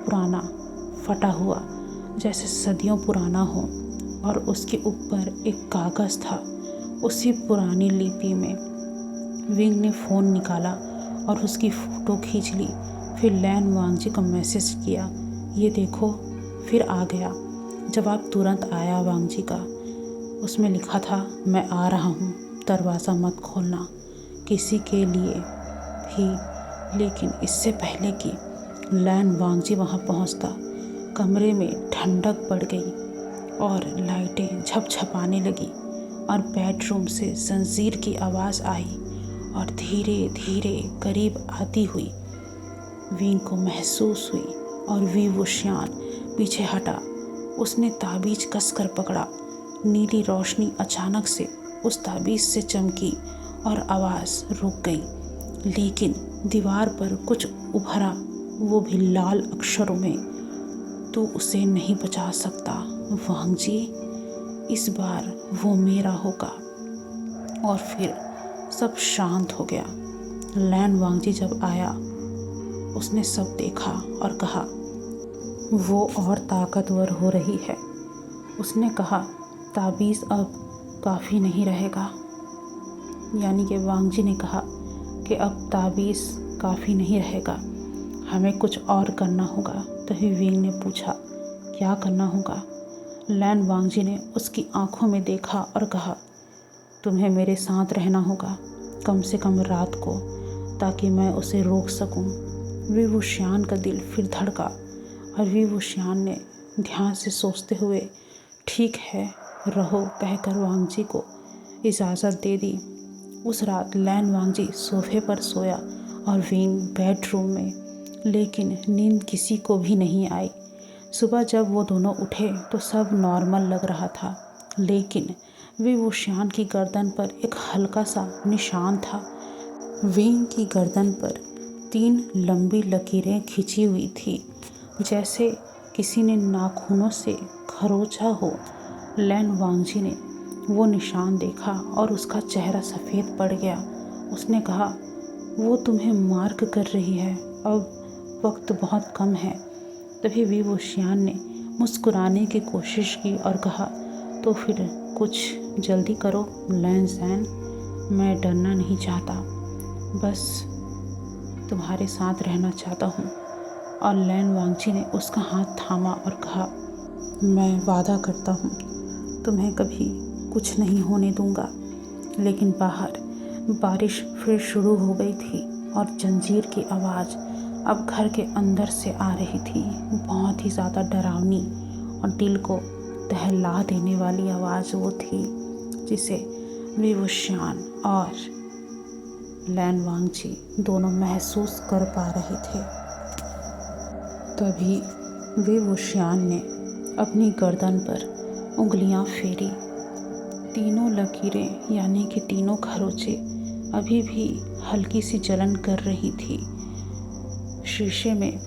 पुराना, फटा हुआ, जैसे सदियों पुराना हो, और उसके ऊपर एक कागज़ था, उसी पुरानी लिपि में। विंग ने फ़ोन निकाला और उसकी फ़ोटो खींच ली। फिर लैन वांगजी को मैसेज किया, ये देखो, फिर आ गया। जवाब तुरंत आया वांगजी का। उसमें लिखा था, मैं आ रहा हूँ, दरवाज़ा मत खोलना, किसी के लिए भी। लेकिन इससे पहले कि लैन वांगजी वहाँ पहुँचता, कमरे में ठंडक बढ़ गई और लाइटें झपझपाने लगी और बेडरूम से जंजीर की आवाज़ आई और धीरे धीरे करीब आती हुई विंग को महसूस हुई और विवुशियान पीछे हटा। उसने ताबीज़ कसकर पकड़ा। नीली रोशनी अचानक से उस ताबीज़ से चमकी और आवाज़ रुक गई, लेकिन दीवार पर कुछ उभरा, वो भी लाल अक्षरों में, तू उसे नहीं बचा सकता वांगजी, इस बार वो मेरा होगा। और फिर सब शांत हो गया। लैन वांगजी जब आया, उसने सब देखा और कहा, वो और ताकतवर हो रही है। उसने कहा, ताबीज़ अब काफ़ी नहीं रहेगा। यानी कि वांगजी ने कहा कि अब ताबीज़ काफ़ी नहीं रहेगा, हमें कुछ और करना होगा। तभी विंग ने पूछा, क्या करना होगा? लैन वांगजी ने उसकी आंखों में देखा और कहा, तुम्हें मेरे साथ रहना होगा, कम से कम रात को, ताकि मैं उसे रोक सकूं। विवुशियान का दिल फिर धड़का और विवुशियान ने ध्यान से सोचते हुए ठीक है रहो कहकर वांगजी को इजाज़त दे दी। उस रात लैन वांगजी सोफे पर सोया और विंग बेडरूम में, लेकिन नींद किसी को भी नहीं आई। सुबह जब वो दोनों उठे तो सब नॉर्मल लग रहा था, लेकिन विवुशियान की गर्दन पर एक हल्का सा निशान था। विंग की गर्दन पर 3 लंबी लकीरें खिंची हुई थी, जैसे किसी ने नाखूनों से खरोंचा हो। लैन वांगजी ने वो निशान देखा और उसका चेहरा सफ़ेद पड़ गया। उसने कहा, वो तुम्हें मार्क कर रही है, अब वक्त बहुत कम है। तभी विवुशियान ने मुस्कुराने की कोशिश की और कहा, तो फिर कुछ जल्दी करो लैन सैन, मैं डरना नहीं चाहता, बस तुम्हारे साथ रहना चाहता हूँ। और लैन वांगची ने उसका हाथ थामा और कहा, मैं वादा करता हूँ तुम्हें कभी कुछ नहीं होने दूंगा। लेकिन बाहर बारिश फिर शुरू हो गई थी और जंजीर की आवाज़ अब घर के अंदर से आ रही थी। बहुत ही ज़्यादा डरावनी और दिल को दहला देने वाली आवाज़ वो थी जिसे विवुशियान और लैन वांगची दोनों महसूस कर पा रहे थे। तभी विवुशियान ने अपनी गर्दन पर उंगलियां फेरी। तीनों लकीरें यानी कि तीनों खरोंचे अभी भी हल्की सी जलन कर रही थी। शीशे में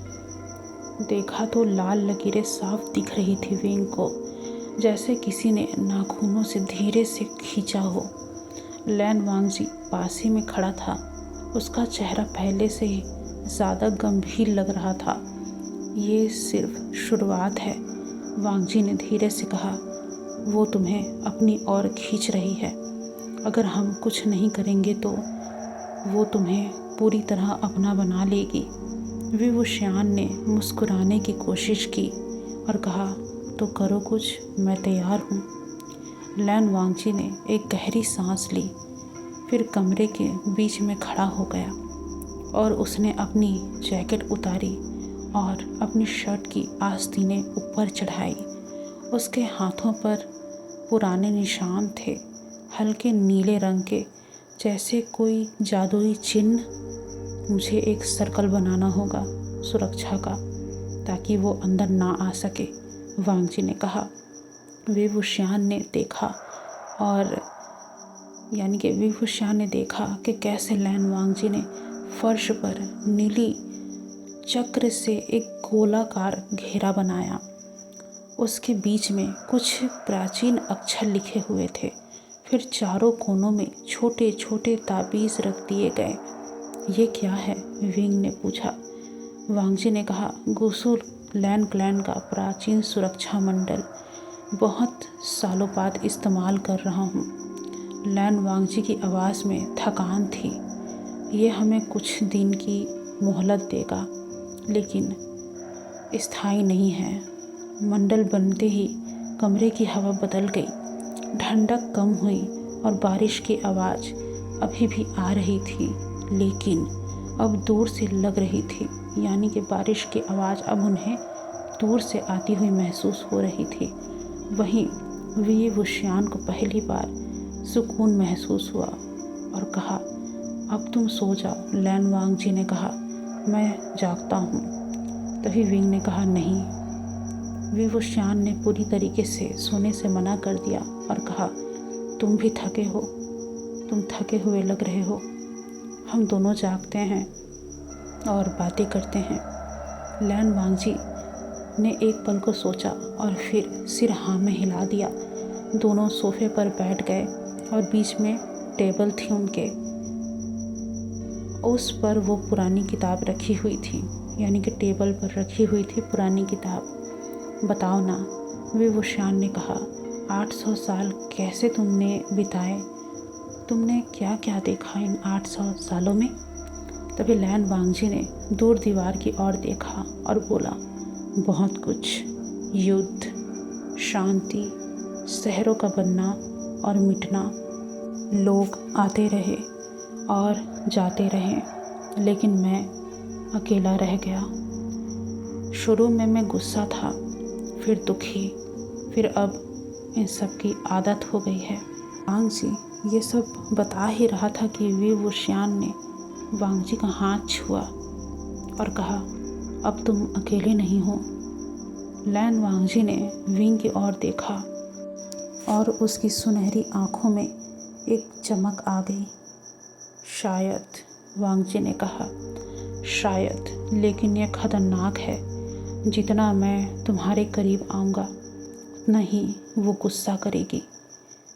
देखा तो लाल लकीरें साफ दिख रही थी विंग को, जैसे किसी ने नाखूनों से धीरे से खींचा हो। लैन वांगजी पास ही में खड़ा था। उसका चेहरा पहले से ही ज़्यादा गंभीर लग रहा था। ये सिर्फ शुरुआत है, वांगजी ने धीरे से कहा। वो तुम्हें अपनी ओर खींच रही है। अगर हम कुछ नहीं करेंगे तो वो तुम्हें पूरी तरह अपना बना लेगी। विवुशियान ने मुस्कुराने की कोशिश की और कहा, तो करो कुछ, मैं तैयार हूँ। लैन वांगची ने एक गहरी सांस ली, फिर कमरे के बीच में खड़ा हो गया और उसने अपनी जैकेट उतारी और अपनी शर्ट की आस्तीनें ऊपर चढ़ाई। उसके हाथों पर पुराने निशान थे, हल्के नीले रंग के, जैसे कोई जादुई चिन्ह। मुझे एक सर्कल बनाना होगा सुरक्षा का, ताकि वो अंदर ना आ सके, वांगजी ने कहा। विवुशियान ने देखा कि कैसे लैन वांगजी ने फर्श पर नीली चक्र से एक गोलाकार घेरा बनाया। उसके बीच में कुछ प्राचीन अक्षर लिखे हुए थे। फिर चारों कोनों में छोटे छोटे ताबीज़ रख दिए गए। ये क्या है? विंग ने पूछा। वांगजी ने कहा, गुसुल लैन क्लैन का प्राचीन सुरक्षा मंडल, बहुत सालों बाद इस्तेमाल कर रहा हूँ। लैन वांगजी की आवाज़ में थकान थी। ये हमें कुछ दिन की मोहलत देगा, लेकिन स्थायी नहीं है। मंडल बनते ही कमरे की हवा बदल गई, ठंडक कम हुई और बारिश की आवाज़ अभी भी आ रही थी, लेकिन अब दूर से लग रही थी। यानी कि बारिश की आवाज़ अब उन्हें दूर से आती हुई महसूस हो रही थी। वहीं विवुशियान को पहली बार सुकून महसूस हुआ और कहा, अब तुम सो जाओ। लैन वांगजी ने कहा, मैं जागता हूँ। तभी विंग ने कहा, नहीं। विवुशियान ने पूरी तरीके से सोने से मना कर दिया और कहा, तुम भी थके हो, तुम थके हुए लग रहे हो। हम दोनों जागते हैं और बातें करते हैं। लैन वांगजी ने एक पल को सोचा और फिर सिर हाँ में हिला दिया। दोनों सोफे पर बैठ गए और बीच में टेबल थी उनके। उस पर वो पुरानी किताब रखी हुई थी, यानी कि टेबल पर रखी हुई थी पुरानी किताब। बताओ ना, विवुशियान ने कहा, 800 साल कैसे तुमने बिताए? तुमने क्या क्या देखा इन 800 सालों में? तभी लैन वांगजी ने दूर दीवार की ओर देखा और बोला, बहुत कुछ। युद्ध, शांति, शहरों का बनना और मिटना। लोग आते रहे और जाते रहे, लेकिन मैं अकेला रह गया। शुरू में मैं गुस्सा था, फिर दुखी, फिर अब इन सब की आदत हो गई है। वांगजी ये सब बता ही रहा था कि विवुशियान ने वांगजी का हाथ छुआ और कहा, अब तुम अकेले नहीं हो। लैन वांगजी ने विंग की ओर देखा और उसकी सुनहरी आंखों में एक चमक आ गई। शायद, वांगजी ने कहा, शायद, लेकिन यह खतरनाक है। जितना मैं तुम्हारे करीब आऊँगा उतना ही वो गुस्सा करेगी।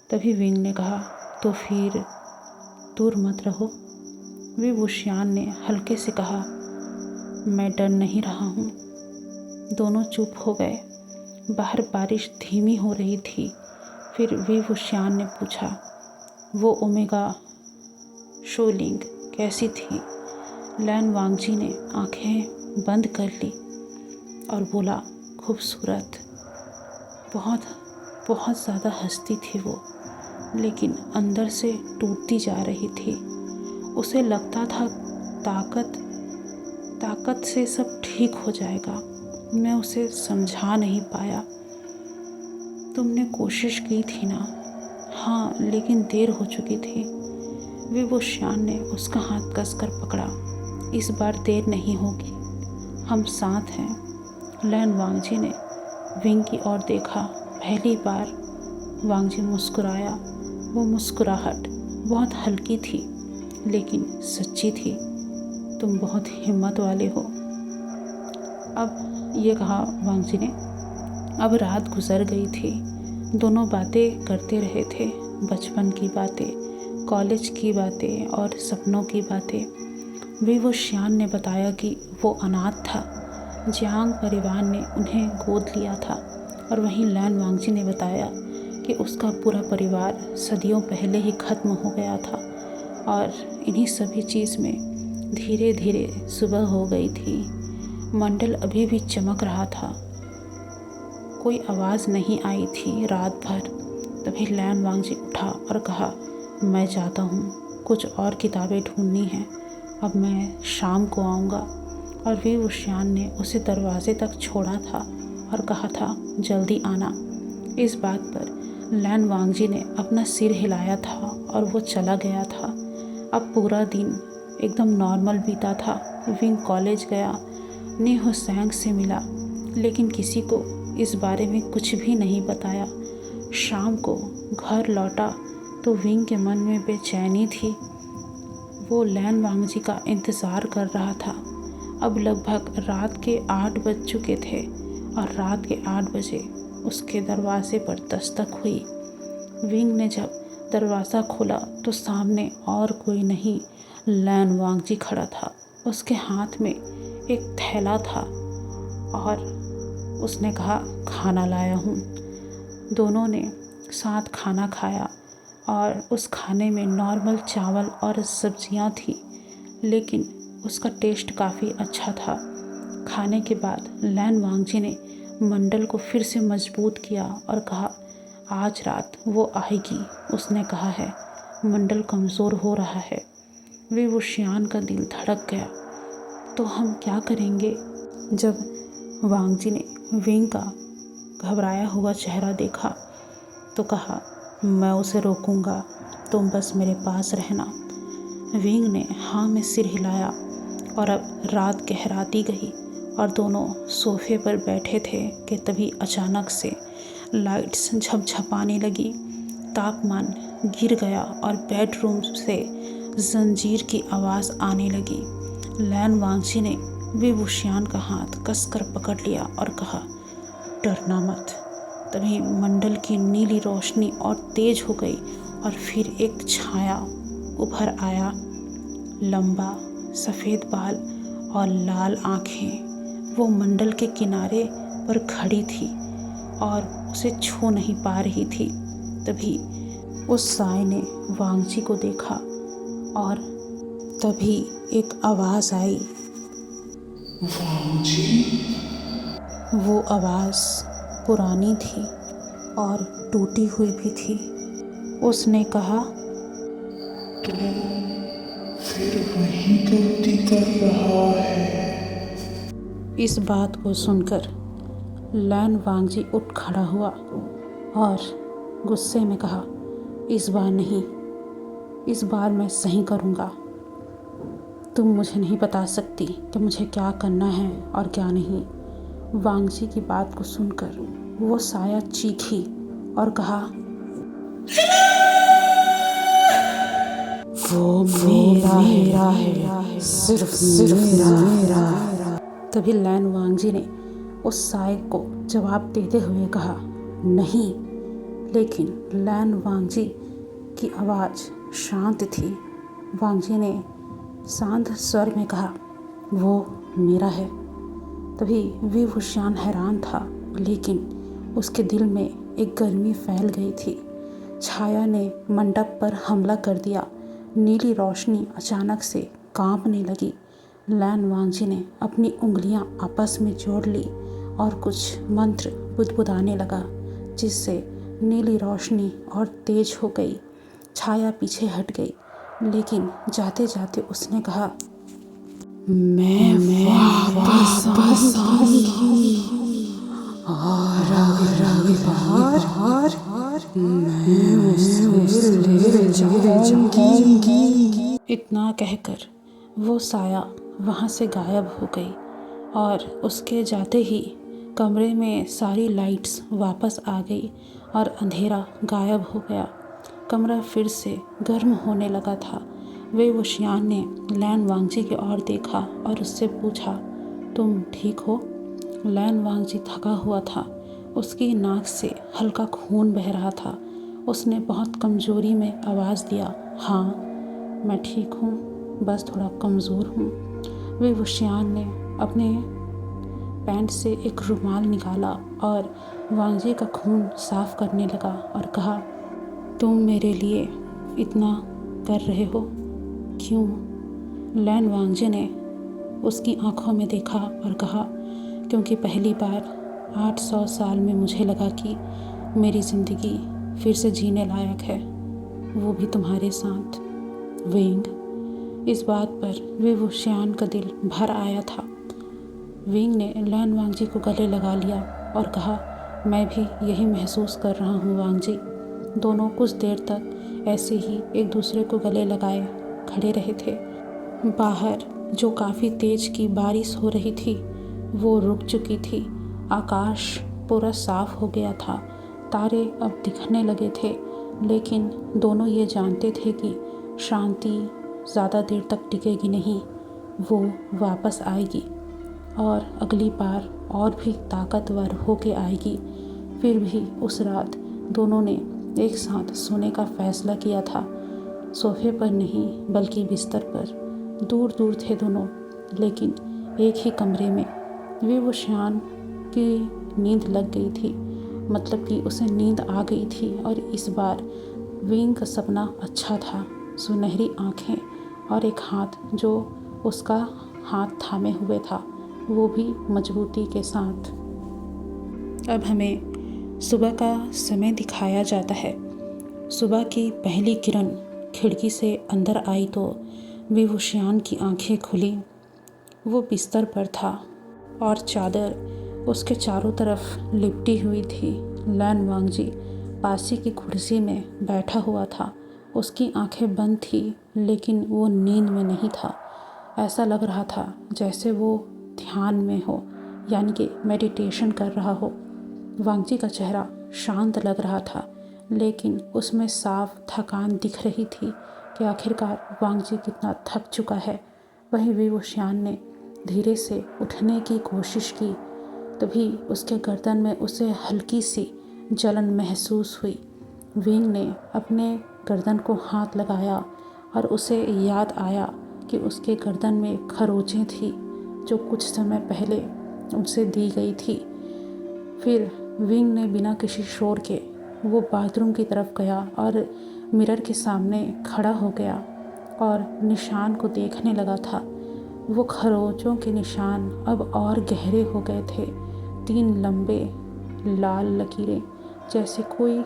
तभी विंग ने कहा, तो फिर दूर मत रहो। विवुशियान ने हल्के से कहा, मैं डर नहीं रहा हूँ। दोनों चुप हो गए। बाहर बारिश धीमी हो रही थी। फिर वी वुशियान ने पूछा, वो ओमेगा शोलिंग कैसी थी? लैन वांगजी ने आंखें बंद कर ली और बोला, खूबसूरत, बहुत बहुत ज़्यादा हंसती थी वो, लेकिन अंदर से टूटती जा रही थी। उसे लगता था ताकत से सब ठीक हो जाएगा। मैं उसे समझा नहीं पाया। तुमने कोशिश की थी ना? हाँ, लेकिन देर हो चुकी थी। वी वुशियान ने उसका हाथ कसकर पकड़ा। इस बार देर नहीं होगी, हम साथ हैं। लैन वांगजी ने विंग की ओर देखा। पहली बार वांगजी मुस्कुराया। वो मुस्कुराहट बहुत हल्की थी, लेकिन सच्ची थी। तुम बहुत हिम्मत वाले हो। अब ये कहा वांगजी ने। अब रात गुजर गई थी। दोनों बातें करते रहे थे, बचपन की बातें, कॉलेज की बातें और सपनों की बातें। वी वुशियान ने बताया कि वो अनाथ था। जियांग परिवार ने उन्हें गोद लिया था। और वहीं लैन वांगजी ने बताया कि उसका पूरा परिवार सदियों पहले ही खत्म हो गया था। और इन्हीं सभी चीज़ में धीरे धीरे सुबह हो गई थी। मंडल अभी भी चमक रहा था। कोई आवाज़ नहीं आई थी रात भर। तभी लैन वांगजी उठा और कहा, मैं जाता हूँ, कुछ और किताबें ढूंढनी हैं। अब मैं शाम को आऊँगा। और वी वुशियान ने उसे दरवाजे तक छोड़ा था और कहा था, जल्दी आना। इस बात पर लैन वांगजी ने अपना सिर हिलाया था और वो चला गया था। अब पूरा दिन एकदम नॉर्मल बीता था। विंग कॉलेज गया, ने हुसैंग से मिला, लेकिन किसी को इस बारे में कुछ भी नहीं बताया। शाम को घर लौटा तो विंग के मन में बेचैनी थी। वो लैन वांगजी का इंतज़ार कर रहा था। अब लगभग रात के 8 बज चुके थे और रात के 8 बजे उसके दरवाजे पर दस्तक हुई। विंग ने जब दरवाज़ा खोला तो सामने और कोई नहीं, लैन वांगजी खड़ा था। उसके हाथ में एक थैला था और उसने कहा, खाना लाया हूँ। दोनों ने साथ खाना खाया और उस खाने में नॉर्मल चावल और सब्जियाँ थी, लेकिन उसका टेस्ट काफ़ी अच्छा था। खाने के बाद लैन वांगजी ने मंडल को फिर से मजबूत किया और कहा, आज रात वो आएगी, उसने कहा है। मंडल कमज़ोर हो रहा है। वी वुशियान का दिल धड़क गया। तो हम क्या करेंगे? जब वांगजी ने विंग का घबराया हुआ चेहरा देखा तो कहा, मैं उसे रोकूंगा, तुम बस मेरे पास रहना। विंग ने हाँ में सिर हिलाया और अब रात गहराती गई और दोनों सोफे पर बैठे थे कि तभी अचानक से लाइट्स झपझपाने लगी। तापमान गिर गया और बेडरूम से जंजीर की आवाज़ आने लगी। लैन वांगजी ने वी वुशियान का हाथ कसकर पकड़ लिया और कहा, डरना मत। तभी मंडल की नीली रोशनी और तेज हो गई और फिर एक छाया उभर आया। लंबा सफ़ेद बाल और लाल आँखें। वो मंडल के किनारे पर खड़ी थी और उसे छू नहीं पा रही थी। तभी उस साय ने वांगजी को देखा और तभी एक आवाज़ आई, वांगजी। वो आवाज़ पुरानी थी और टूटी हुई भी थी। उसने कहा, तो फिर वही गलती कर रहा है। इस बात को सुनकर लैन वांगजी उठ खड़ा हुआ और गुस्से में कहा, इस बार नहीं, इस बार मैं सही करूँगा। तुम मुझे नहीं बता सकती कि मुझे क्या करना है और क्या नहीं। वांगजी की बात को सुनकर वो साया चीखी और कहा, वो मेरा है, सिर्फ मेरा। तभी लैन वांगजी ने उस साय को जवाब देते हुए कहा, नहीं। लेकिन लैन वांगजी की आवाज़ शांत थी। वांगजी ने शांत स्वर में कहा, वो मेरा है। तभी वी वुशियान हैरान था, लेकिन उसके दिल में एक गर्मी फैल गई थी। छाया ने मंडप पर हमला कर दिया। नीली रोशनी अचानक से कांपने लगी। लैन वांगजी ने अपनी उंगलियां आपस में जोड़ ली और कुछ मंत्र बुदबुदाने लगा, जिससे नीली रोशनी और तेज हो गई। छाया पीछे हट गई, लेकिन जाते जाते उसने कहा, मैं वापस आऊंगी और अगली बार मैं उसे ले जाऊंगी। इतना कहकर वो साया वहाँ से गायब हो गई और उसके जाते ही कमरे में सारी लाइट्स वापस आ गई और अंधेरा गायब हो गया। कमरा फिर से गर्म होने लगा था। वे वुशियान ने लैन वांगजी की ओर देखा और उससे पूछा, तुम ठीक हो? लैन वांगजी थका हुआ था। उसकी नाक से हल्का खून बह रहा था। उसने बहुत कमज़ोरी में आवाज़ दिया, हाँ मैं ठीक हूँ, बस थोड़ा कमज़ोर हूँ। वे वुशियान ने अपने पैंट से एक रुमाल निकाला और वांगजी का खून साफ करने लगा और कहा, तुम मेरे लिए इतना कर रहे हो क्यों? लैन वांगजी ने उसकी आंखों में देखा और कहा, क्योंकि पहली बार 800 साल में मुझे लगा कि मेरी ज़िंदगी फिर से जीने लायक है, वो भी तुम्हारे साथ, विंग। इस बात पर वे वुशियान का दिल भर आया था। विंग ने लैन वांगजी को गले लगा लिया और कहा, मैं भी यही महसूस कर रहा हूँ वांगजी। दोनों कुछ देर तक ऐसे ही एक दूसरे को गले लगाए खड़े रहे थे। बाहर जो काफ़ी तेज की बारिश हो रही थी वो रुक चुकी थी। आकाश पूरा साफ हो गया था। तारे अब दिखने लगे थे, लेकिन दोनों ये जानते थे कि शांति ज़्यादा देर तक टिकेगी नहीं, वो वापस आएगी और अगली बार और भी ताकतवर होके आएगी। फिर भी उस रात दोनों ने एक साथ सोने का फैसला किया था। सोफे पर नहीं बल्कि बिस्तर पर। दूर दूर थे दोनों, लेकिन एक ही कमरे में। वे वुशियान की नींद लग गई थी, मतलब कि उसे नींद आ गई थी। और इस बार विंग का सपना अच्छा था। सुनहरी आँखें और एक हाथ जो उसका हाथ थामे हुए था, वो भी मजबूती के साथ। अब हमें सुबह का समय दिखाया जाता है। सुबह की पहली किरण खिड़की से अंदर आई तो वे वुशियान की आंखें खुली। वो बिस्तर पर था और चादर उसके चारों तरफ लिपटी हुई थी। लैन वांगजी पासी की कुर्सी में बैठा हुआ था। उसकी आंखें बंद थी, लेकिन वो नींद में नहीं था। ऐसा लग रहा था जैसे वो ध्यान में हो, यानी कि मेडिटेशन कर रहा हो। वांगजी का चेहरा शांत लग रहा था, लेकिन उसमें साफ थकान दिख रही थी कि आखिरकार वांगजी कितना थक चुका है। वहीं वी वुशियान ने धीरे से उठने की कोशिश की, तभी उसके गर्दन में उसे हल्की सी जलन महसूस हुई। विंग ने अपने गर्दन को हाथ लगाया और उसे याद आया कि उसके गर्दन में खरोंचें थी जो कुछ समय पहले उसे दी गई थी। फिर विंग ने बिना किसी शोर के वो बाथरूम की तरफ गया और मिरर के सामने खड़ा हो गया और निशान को देखने लगा था। वो खरोंचों के निशान अब और गहरे हो गए थे। 3 लंबे लाल लकीरें, जैसे कोई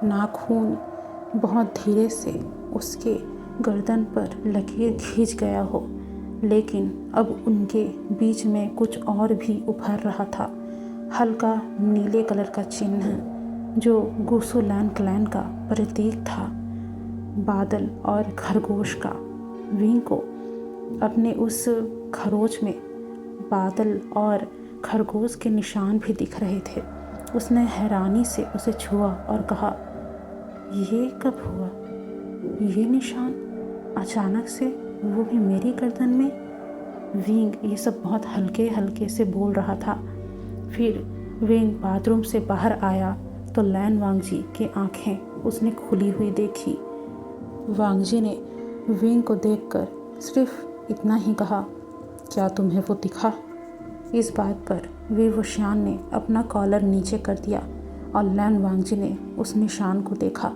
नाखून बहुत धीरे से उसके गर्दन पर लकीर खींच गया हो, लेकिन अब उनके बीच में कुछ और भी उभर रहा था। हल्का नीले कलर का चिन्ह जो गुसुलैन क्लैन का प्रतीक था, बादल और खरगोश का। विंग को अपने उस खरोच में बादल और खरगोश के निशान भी दिख रहे थे। उसने हैरानी से उसे छुआ और कहा, ये कब हुआ? ये निशान अचानक से, वो भी मेरी गर्दन में? विंग ये सब बहुत हल्के हल्के से बोल रहा था। फिर विंग बाथरूम से बाहर आया तो लैन वांगजी की आंखें उसने खुली हुई देखी। वांगजी ने विंग को देखकर सिर्फ इतना ही कहा, क्या तुम्हें वो दिखा? इस बात पर वी वुशियान ने अपना कॉलर नीचे कर दिया और लैन वांगजी ने उस निशान को देखा।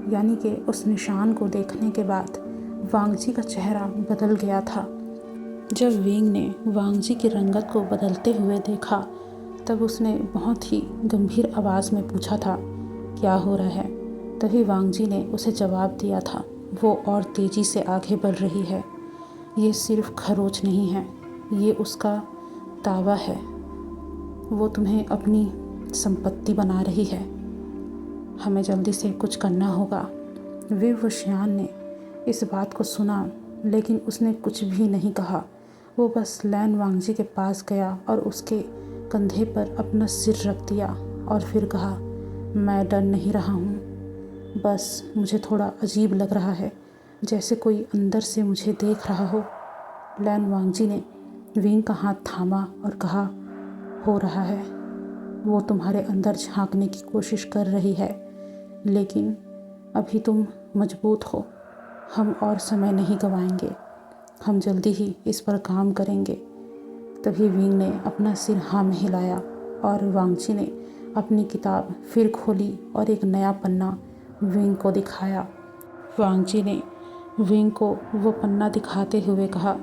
यानी कि उस निशान को देखने के बाद वांगजी का चेहरा बदल गया था। जब विंग ने वांगजी की रंगत को बदलते हुए देखा तब उसने बहुत ही गंभीर आवाज़ में पूछा था, क्या हो रहा है? तभी वांगजी ने उसे जवाब दिया था, वो और तेज़ी से आगे बढ़ रही है। ये सिर्फ खरोच नहीं है, ये उसका दावा है। वो तुम्हें अपनी संपत्ति बना रही है। हमें जल्दी से कुछ करना होगा। वी वुशियान ने इस बात को सुना लेकिन उसने कुछ भी नहीं कहा। वो बस लैन वांगजी के पास गया और उसके कंधे पर अपना सिर रख दिया और फिर कहा, मैं डर नहीं रहा हूँ, बस मुझे थोड़ा अजीब लग रहा है, जैसे कोई अंदर से मुझे देख रहा हो। लैन वांगजी ने विंग का हाथ थामा और कहा, हो रहा है, वो तुम्हारे अंदर झांकने की कोशिश कर रही है, लेकिन अभी तुम मजबूत हो। हम और समय नहीं गंवाएंगे, हम जल्दी ही इस पर काम करेंगे। तभी विंग ने अपना सिर हाँ में हिलाया और वांगजी ने अपनी किताब फिर खोली और एक नया पन्ना विंग को दिखाया। वांगजी ने विंग को वो पन्ना दिखाते हुए कहा,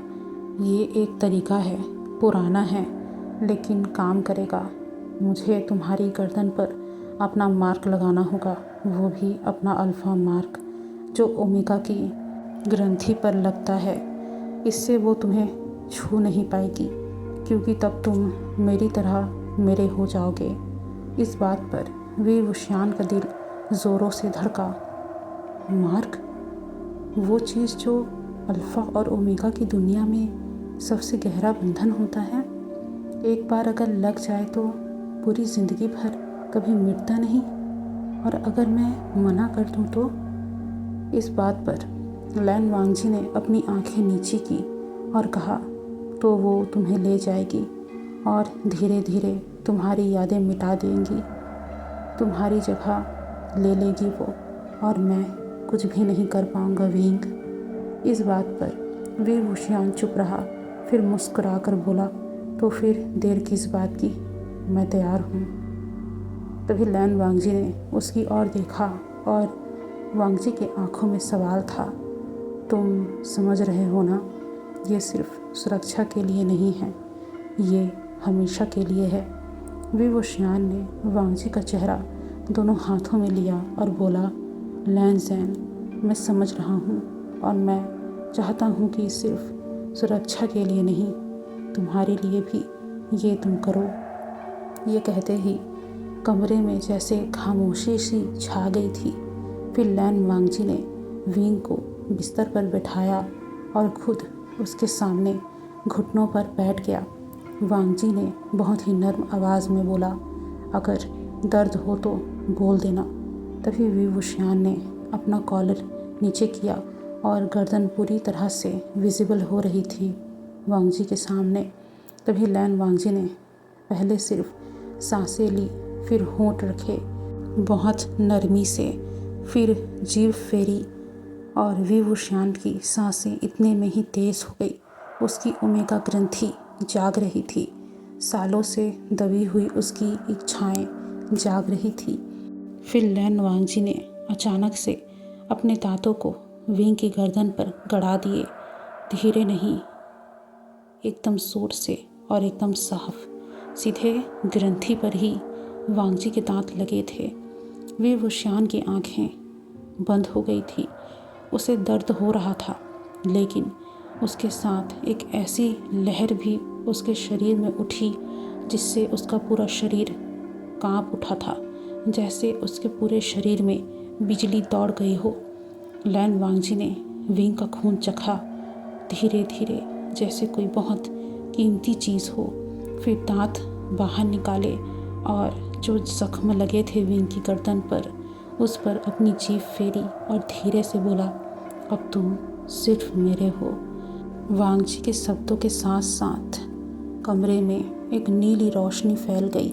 ये एक तरीका है, पुराना है लेकिन काम करेगा। मुझे तुम्हारी गर्दन पर अपना मार्क लगाना होगा, वो भी अपना अल्फ़ा मार्क, जो ओमेगा की ग्रंथि पर लगता है। इससे वो तुम्हें छू नहीं पाएगी क्योंकि तब तुम मेरी तरह मेरे हो जाओगे। इस बात पर वी वुशियान का दिल ज़ोरों से धड़का। मार्क, वो चीज़ जो अल्फ़ा और ओमेगा की दुनिया में सबसे गहरा बंधन होता है, एक बार अगर लग जाए तो पूरी ज़िंदगी भर कभी मिटता नहीं, और अगर मैं मना कर दूं तो? इस बात पर लैन वांगजी ने अपनी आंखें नीचे की और कहा, तो वो तुम्हें ले जाएगी और धीरे धीरे तुम्हारी यादें मिटा देंगी, तुम्हारी जगह ले लेगी वो, और मैं कुछ भी नहीं कर पाऊंगा विंग। इस बात पर वी वुशियान चुप रहा, फिर मुस्कुरा कर बोला, तो फिर देर किस बात की, मैं तैयार हूँ। तभी लैन वांगजी ने उसकी ओर देखा और वांगजी की आंखों में सवाल था, तुम समझ रहे हो ना, ये सिर्फ सुरक्षा के लिए नहीं है, ये हमेशा के लिए है। वी वुशियान ने वांगजी का चेहरा दोनों हाथों में लिया और बोला, लैन ज़ैन, मैं समझ रहा हूँ और मैं चाहता हूँ कि सिर्फ सुरक्षा के लिए नहीं, तुम्हारे लिए भी ये तुम करो। ये कहते ही कमरे में जैसे खामोशी सी छा गई थी। फिर लैन वांगजी ने विंग को बिस्तर पर बैठाया और खुद उसके सामने घुटनों पर बैठ गया। वांगजी ने बहुत ही नर्म आवाज़ में बोला, अगर दर्द हो तो बोल देना। तभी वी वुशियान ने अपना कॉलर नीचे किया और गर्दन पूरी तरह से विजिबल हो रही थी वांगजी के सामने। तभी लैन वांगजी ने पहले सिर्फ सांसें ली, फिर होंठ रखे बहुत नरमी से, फिर जीभ फेरी और वी वुशियान की सांसें इतने में ही तेज़ हो गई। उसकी ओमेगा ग्रंथि जाग रही थी, सालों से दबी हुई उसकी इच्छाएं जाग रही थी। फिर लैन वांगजी ने अचानक से अपने दांतों को विंग की गर्दन पर गड़ा दिए, धीरे नहीं, एकदम जोर से और एकदम साफ, सीधे ग्रंथि पर ही वांगजी के दांत लगे थे। वी वुशियान की आंखें बंद हो गई थी। उसे दर्द हो रहा था, लेकिन उसके साथ एक ऐसी लहर भी उसके शरीर में उठी जिससे उसका पूरा शरीर कांप उठा था, जैसे उसके पूरे शरीर में बिजली दौड़ गई हो। लैन वांगजी ने विंग का खून चखा, धीरे धीरे, जैसे कोई बहुत कीमती चीज़ हो। फिर दांत बाहर निकाले और जो जख्म लगे थे विंग की गर्दन पर, उस पर अपनी जीभ फेरी और धीरे से बोला, अब तुम सिर्फ मेरे हो। वांगजी के शब्दों के साथ साथ कमरे में एक नीली रोशनी फैल गई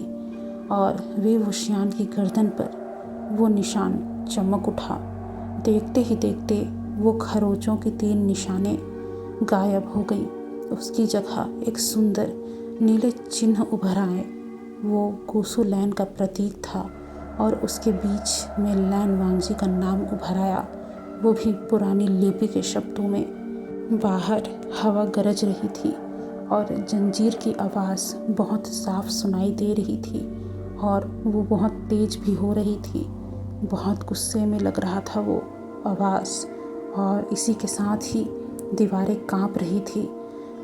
और वी वुशियान की गर्दन पर वो निशान चमक उठा। देखते ही देखते वो खरोचों की 3 निशानें गायब हो गई। उसकी जगह एक सुंदर नीले चिन्ह उभर आए। वो गुसु लैन का प्रतीक था और उसके बीच में लैन वांगजी का नाम उभर आया, वो भी पुरानी लिपि के शब्दों में। बाहर हवा गरज रही थी और जंजीर की आवाज़ बहुत साफ सुनाई दे रही थी और वो बहुत तेज भी हो रही थी। बहुत गुस्से में लग रहा था वो आवाज़, और इसी के साथ ही दीवारें कांप रही थी,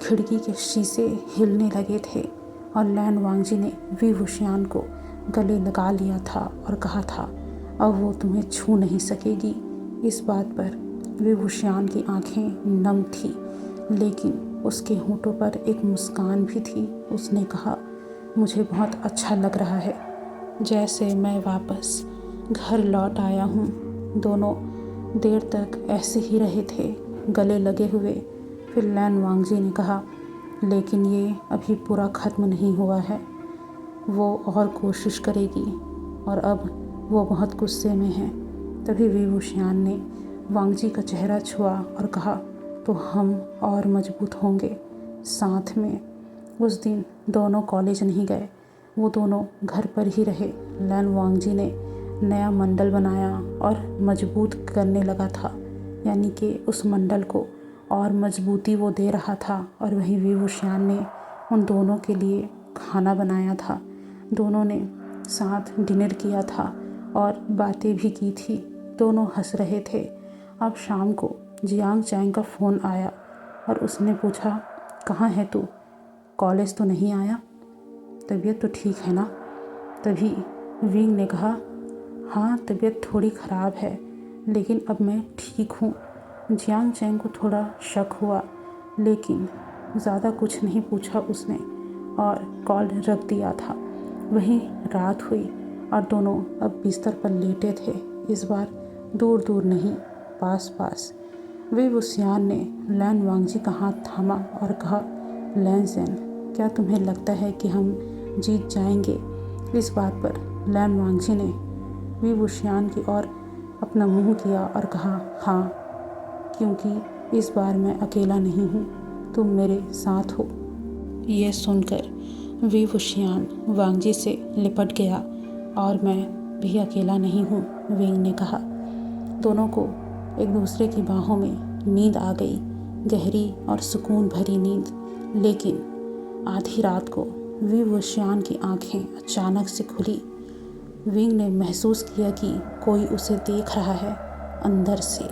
खिड़की के शीशे हिलने लगे थे और लैन वांगजी ने वी वुशियान को गले लगा लिया था और कहा था अब वो तुम्हें छू नहीं सकेगी। इस बात पर वी वुशियान की आंखें नम थी, लेकिन उसके होठों पर एक मुस्कान भी थी। उसने कहा, मुझे बहुत अच्छा लग रहा है, जैसे मैं वापस घर लौट आया हूँ। दोनों देर तक ऐसे ही रहे थे, गले लगे हुए। फिर लैन वांगजी ने कहा, लेकिन ये अभी पूरा ख़त्म नहीं हुआ है, वो और कोशिश करेगी और अब वो बहुत गुस्से में है। तभी वी वुशियान ने वांगजी का चेहरा छुआ और कहा, तो हम और मजबूत होंगे साथ में। उस दिन दोनों कॉलेज नहीं गए, वो दोनों घर पर ही रहे। लैन वांगजी ने नया मंडल बनाया और मजबूत करने लगा था, यानी कि उस मंडल को और मजबूती वो दे रहा था। और वहीं वी वुशियान ने उन दोनों के लिए खाना बनाया था। दोनों ने साथ डिनर किया था और बातें भी की थी। दोनों हंस रहे थे। अब शाम को जियांग चैंग का फ़ोन आया और उसने पूछा, कहाँ है तू, कॉलेज तो नहीं आया, तबीयत तो ठीक है ना? तभी विंग ने कहा, हाँ तबीयत थोड़ी ख़राब है, लेकिन अब मैं ठीक हूँ। जियांग चैंग को थोड़ा शक हुआ, लेकिन ज़्यादा कुछ नहीं पूछा उसने और कॉल रख दिया था। वहीं रात हुई और दोनों अब बिस्तर पर लेटे थे। इस बार दूर दूर नहीं, पास पास। वे वुशियान ने लैन वांगजी का हाथ थामा और कहा, लैन ज़ेन, क्या तुम्हें लगता है कि हम जीत जाएंगे? इस बात पर लैन वांगजी ने वी वुशियान की ओर अपना मुंह किया और कहा, हाँ, क्योंकि इस बार मैं अकेला नहीं हूँ, तुम मेरे साथ हो। यह सुनकर वी वुशियान वांगजी से लिपट गया, और मैं भी अकेला नहीं हूँ, विंग ने कहा। दोनों को एक दूसरे की बाहों में नींद आ गई, गहरी और सुकून भरी नींद। लेकिन आधी रात को वी वुशियान की आंखें अचानक से खुली। विंग ने महसूस किया कि कोई उसे देख रहा है अंदर से।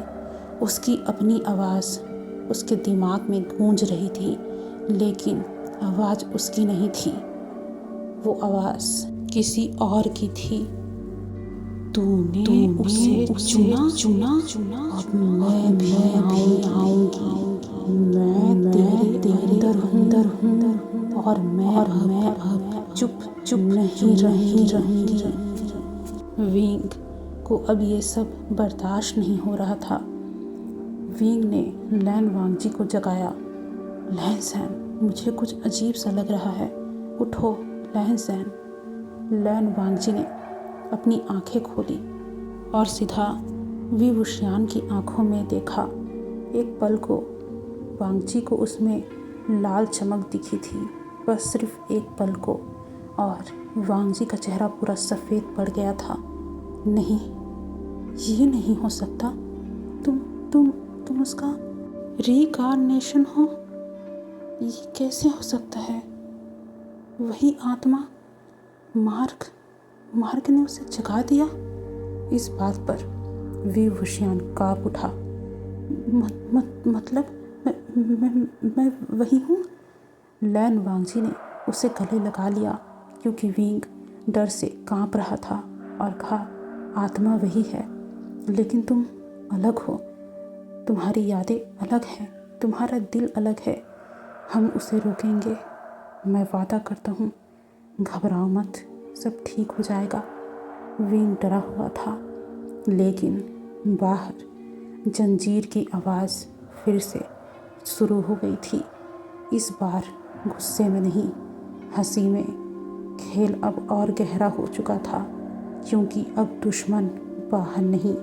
उसकी अपनी आवाज़ उसके दिमाग में गूंज रही थी, लेकिन आवाज़ उसकी नहीं थी, वो आवाज़ किसी और की थी। तूने उसे चुना, अब मैं भी आऊंगी। मैं तेरे अंदर हूँ और मैं अब चुप नहीं रहूंगी। विंग को अब ये सब बर्दाश्त नहीं हो रहा था। विंग ने लैन वांगजी को जगाया। लैन ज़ेन, मुझे कुछ अजीब सा लग रहा है, उठो लैन ज़ेन। लैन वांगजी ने अपनी आंखें खोली और सीधा वी वुशियान की आंखों में देखा। एक पल को वांगजी को उसमें लाल चमक दिखी थी, बस सिर्फ एक पल को, और वांगजी का चेहरा पूरा सफ़ेद पड़ गया था। नहीं, ये नहीं हो सकता, तुम उसका रीइंकार्नेशन हो, ये कैसे हो सकता है? वही आत्मा मार्ग ने उसे जगा दिया। इस बात पर वी वुशियान काँप उठा। मतलब मैं वही हूँ? लैन वांगजी ने उसे गले लगा लिया, क्योंकि विंग डर से काँप रहा था, और कहा, आत्मा वही है, लेकिन तुम अलग हो, तुम्हारी यादें अलग हैं, तुम्हारा दिल अलग है। हम उसे रोकेंगे, मैं वादा करता हूँ। घबराओ मत, सब ठीक हो जाएगा। विंग डरा हुआ था, लेकिन बाहर जंजीर की आवाज़ फिर से शुरू हो गई थी। इस बार गुस्से में नहीं, हंसी में। खेल अब और गहरा हो चुका था, क्योंकि अब दुश्मन बाहर नहीं,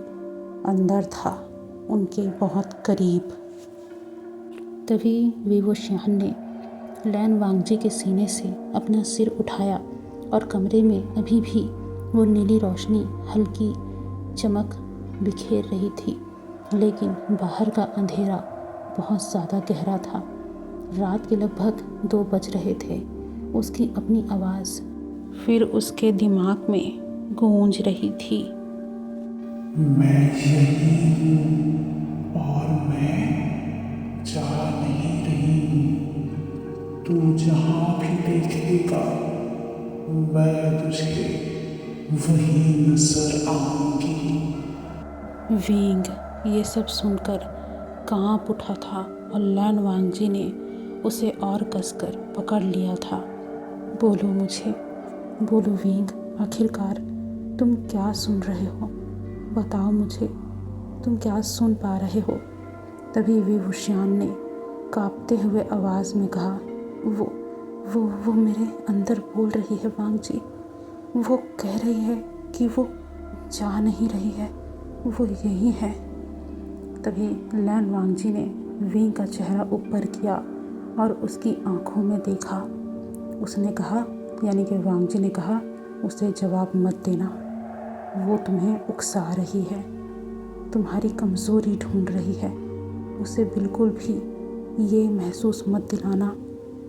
अंदर था, उनके बहुत करीब। तभी वी वुशियान ने लैन वांगजी के सीने से अपना सिर उठाया और कमरे में अभी भी वो नीली रोशनी हल्की चमक बिखेर रही थी, लेकिन बाहर का अंधेरा बहुत ज़्यादा गहरा था। रात के लगभग 2 बज रहे थे। उसकी अपनी आवाज़ फिर उसके दिमाग में गूंज रही थी। मैं यही हूँ और मैं जा नहीं रही हूँ। तू जहाँ भी देखेगा मैं तुझे वहीं नजर आऊंगी। विंग ये सब सुनकर कांप उठा था और लैन वांगजी ने उसे और कसकर पकड़ लिया था। बोलो मुझे, बोलो विंग, आखिरकार तुम क्या सुन रहे हो? बताओ मुझे, तुम क्या सुन पा रहे हो? तभी विभूषण ने कांपते हुए आवाज़ में कहा, वो मेरे अंदर बोल रही है वांगजी। वो कह रही है कि वो जा नहीं रही है, वो यही है। तभी लैन वांगजी ने विंग का चेहरा ऊपर किया और उसकी आंखों में देखा। उसने कहा, यानी कि वांगजी ने कहा, उसे जवाब मत देना। वो तुम्हें उकसा रही है, तुम्हारी कमज़ोरी ढूंढ रही है। उसे बिल्कुल भी ये महसूस मत दिलाना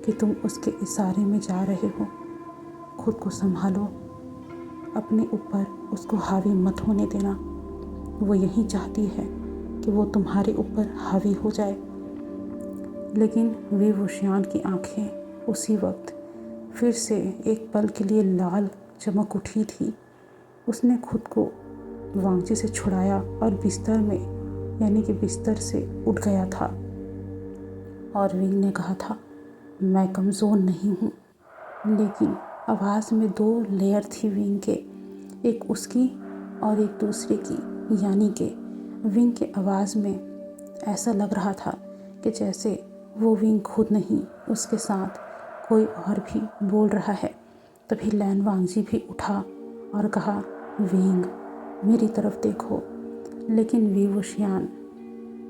कि तुम उसके इशारे में जा रहे हो। खुद को संभालो, अपने ऊपर उसको हावी मत होने देना। वो यही चाहती है कि वो तुम्हारे ऊपर हावी हो जाए। लेकिन विभूषण की आंखें उसी वक्त फिर से एक पल के लिए लाल चमक उठी थी। उसने खुद को वांगजी से छुड़ाया और बिस्तर में, यानी कि बिस्तर से उठ गया था। और विंग ने कहा था, मैं कमज़ोर नहीं हूँ। लेकिन आवाज़ में 2 लेयर थी विंग के, एक उसकी और एक दूसरे की, यानी कि विंग के आवाज़ में ऐसा लग रहा था कि जैसे वो विंग खुद नहीं, उसके साथ कोई और भी बोल रहा है। तभी लैन वांगजी भी उठा और कहा, विंग मेरी तरफ देखो। लेकिन विभूषण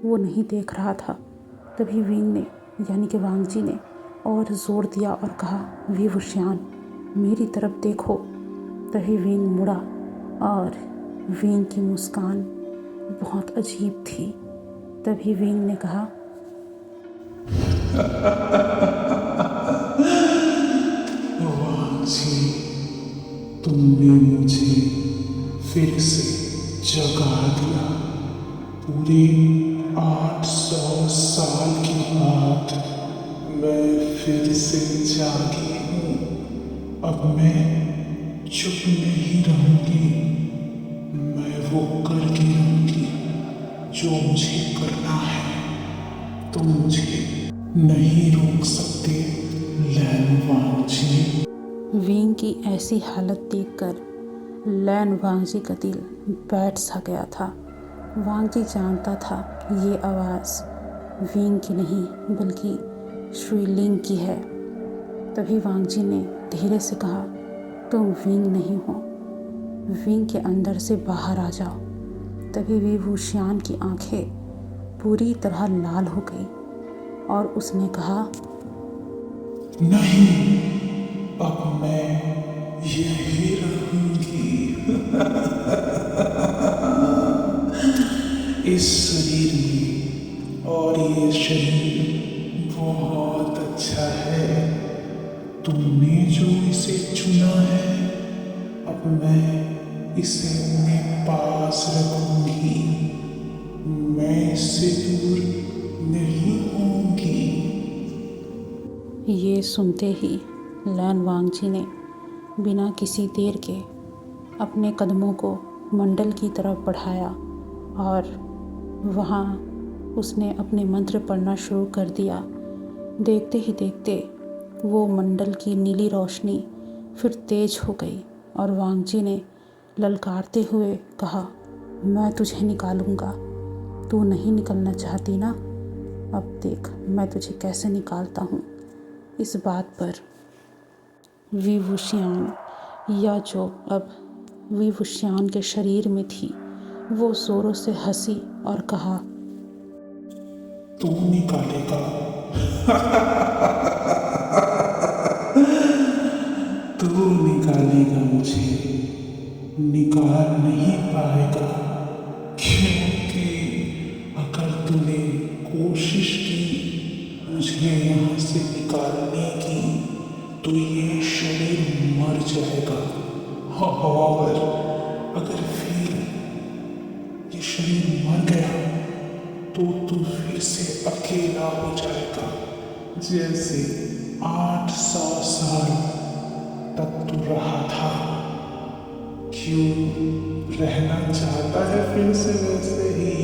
वो नहीं देख रहा था। तभी विंग ने, यानी कि वांगजी ने और ज़ोर दिया और कहा, विभूषण मेरी तरफ देखो। तभी विंग मुड़ा और विंग की मुस्कान बहुत अजीब थी। तभी विंग ने कहा, वांगजी, तुमने मुझे फिर से जगा दिया। पूरे 800 साल के बाद मैं फिर से जागी हूँ। अब मैं चुप नहीं रहूंगी। मैं वो करके रहूंगी जो मुझे करना है। तुम मुझे नहीं रोक सकते लैन वांगजी। विंग की ऐसी हालत देखकर लैन वांगजी का दिल बैठ सा गया था। वांगजी जानता था ये आवाज़ विंग की नहीं बल्कि श्रीलिंग की है। तभी वांगजी ने धीरे से कहा, तुम विंग नहीं हो, विंग के अंदर से बाहर आ जाओ। तभी विभूषण की आंखें पूरी तरह लाल हो गई और उसने कहा, नहीं, अब मैं यही रहूंगी। इस शरीर में, और ये शरीर बहुत अच्छा है। तुमने जो इसे चुना है, अब मैं इसे अपने पास रखूंगी। मैं इससे दूर नहीं होंगी। ये सुनते ही लैन वांगजी ने बिना किसी देर के अपने कदमों को मंडल की तरफ बढ़ाया और वहाँ उसने अपने मंत्र पढ़ना शुरू कर दिया। देखते ही देखते वो मंडल की नीली रोशनी फिर तेज हो गई और वांगजी ने ललकारते हुए कहा, मैं तुझे निकालूंगा। तू नहीं निकलना चाहती ना? अब देख मैं तुझे कैसे निकालता हूँ। इस बात पर विभूषण, या जो अब विभूषण के शरीर में थी, वो जोरों से हंसी और कहा, तू निकालेगा। तू निकालेगा मुझे, निकाल नहीं पाएगा, क्योंकि अगर तूने कोशिश की मुझे यहाँ से निकालने की तो ये शरीर मर जाएगा। और अगर फिर ये शरीर मर गया तो तू फिर से अकेला हो जाएगा, जैसे 800 साल तक तू रहा था। क्यों रहना चाहता है फिर से वैसे ही?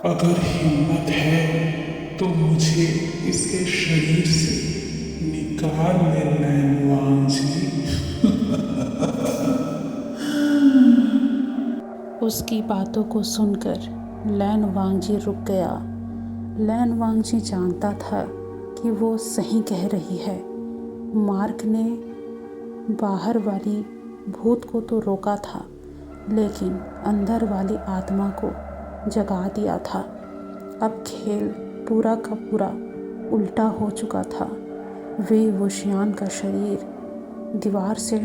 अगर हिम्मत है तो मुझे इसके शरीर से निकाल ले लैन वांग जी। उसकी बातों को सुनकर लैन वांगजी रुक गया। लैन वांगजी जानता था कि वो सही कह रही है। मार्क ने बाहर वाली भूत को तो रोका था, लेकिन अंदर वाली आत्मा को जगा दिया था। अब खेल पूरा का पूरा उल्टा हो चुका था। वे वुशियान का शरीर दीवार से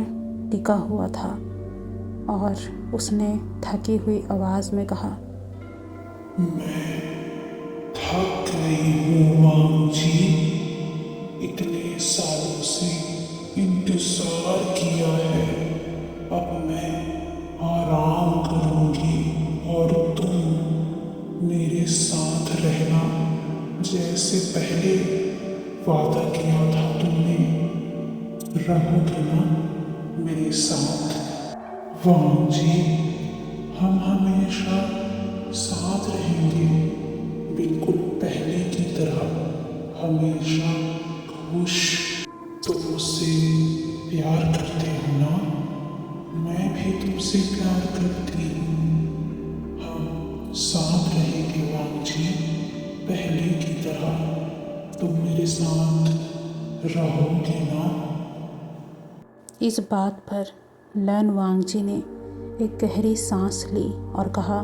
टिका हुआ था और उसने थकी हुई आवाज़ में कहा, मैं थक गई हूँ वांग जी। इतने सालों से इंतजार किया है, अब मैं आराम करूँगी और तुम मेरे साथ रहना, जैसे पहले वादा किया था तुमने। रहोगे ना मेरे साथ वांग जी? हम हमेशा साथ रहेंगे, बिल्कुल पहले की तरह, हमेशा खुश। तुम मुझसे प्यार करते हो ना? मैं भी तुमसे प्यार करती हूँ। हम साथ रहेंगे वांग जी, पहले की तरह। तुम मेरे साथ रहोगे ना? इस बात पर लैन वांगजी ने एक गहरी सांस ली और कहा,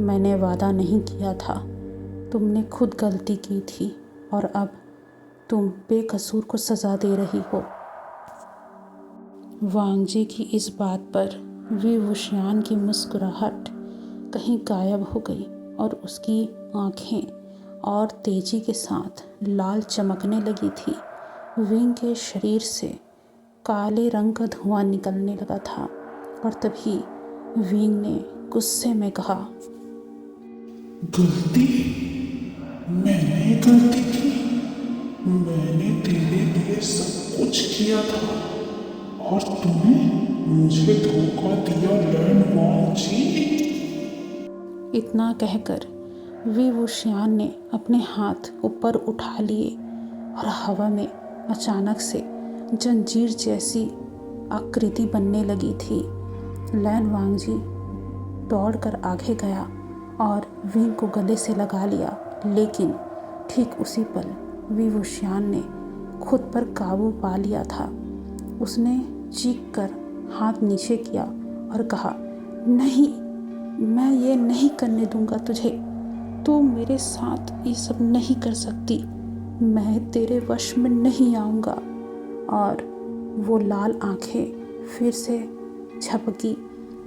मैंने वादा नहीं किया था। तुमने खुद गलती की थी और अब तुम बेकसूर को सज़ा दे रही हो। वांगजी की इस बात पर वी वुशियान की मुस्कुराहट कहीं गायब हो गई और उसकी आँखें और तेजी के साथ लाल चमकने लगी थी। विंग के शरीर से काले रंग का धुआं निकलने लगा था और तभी विंग ने गुस्से में कहा, गलती? मैंने गलती की? मैंने तेरे लिए सब कुछ किया था और तूने मुझे धोखा दिया लैन वांग जी। इतना कहकर वी वुशियान ने अपने हाथ ऊपर उठा लिए और हवा में अचानक से जंजीर जैसी आकृति बनने लगी थी। लैन वांगजी दौड़कर आगे गया और विंग को गले से लगा लिया, लेकिन ठीक उसी पल वी वुशियान ने खुद पर काबू पा लिया था। उसने चीख कर हाथ नीचे किया और कहा, नहीं, मैं ये नहीं करने दूंगा तुझे। तू मेरे साथ ये सब नहीं कर सकती। मैं तेरे वश में नहीं आऊँगा। और वो लाल आँखें फिर से झपकी,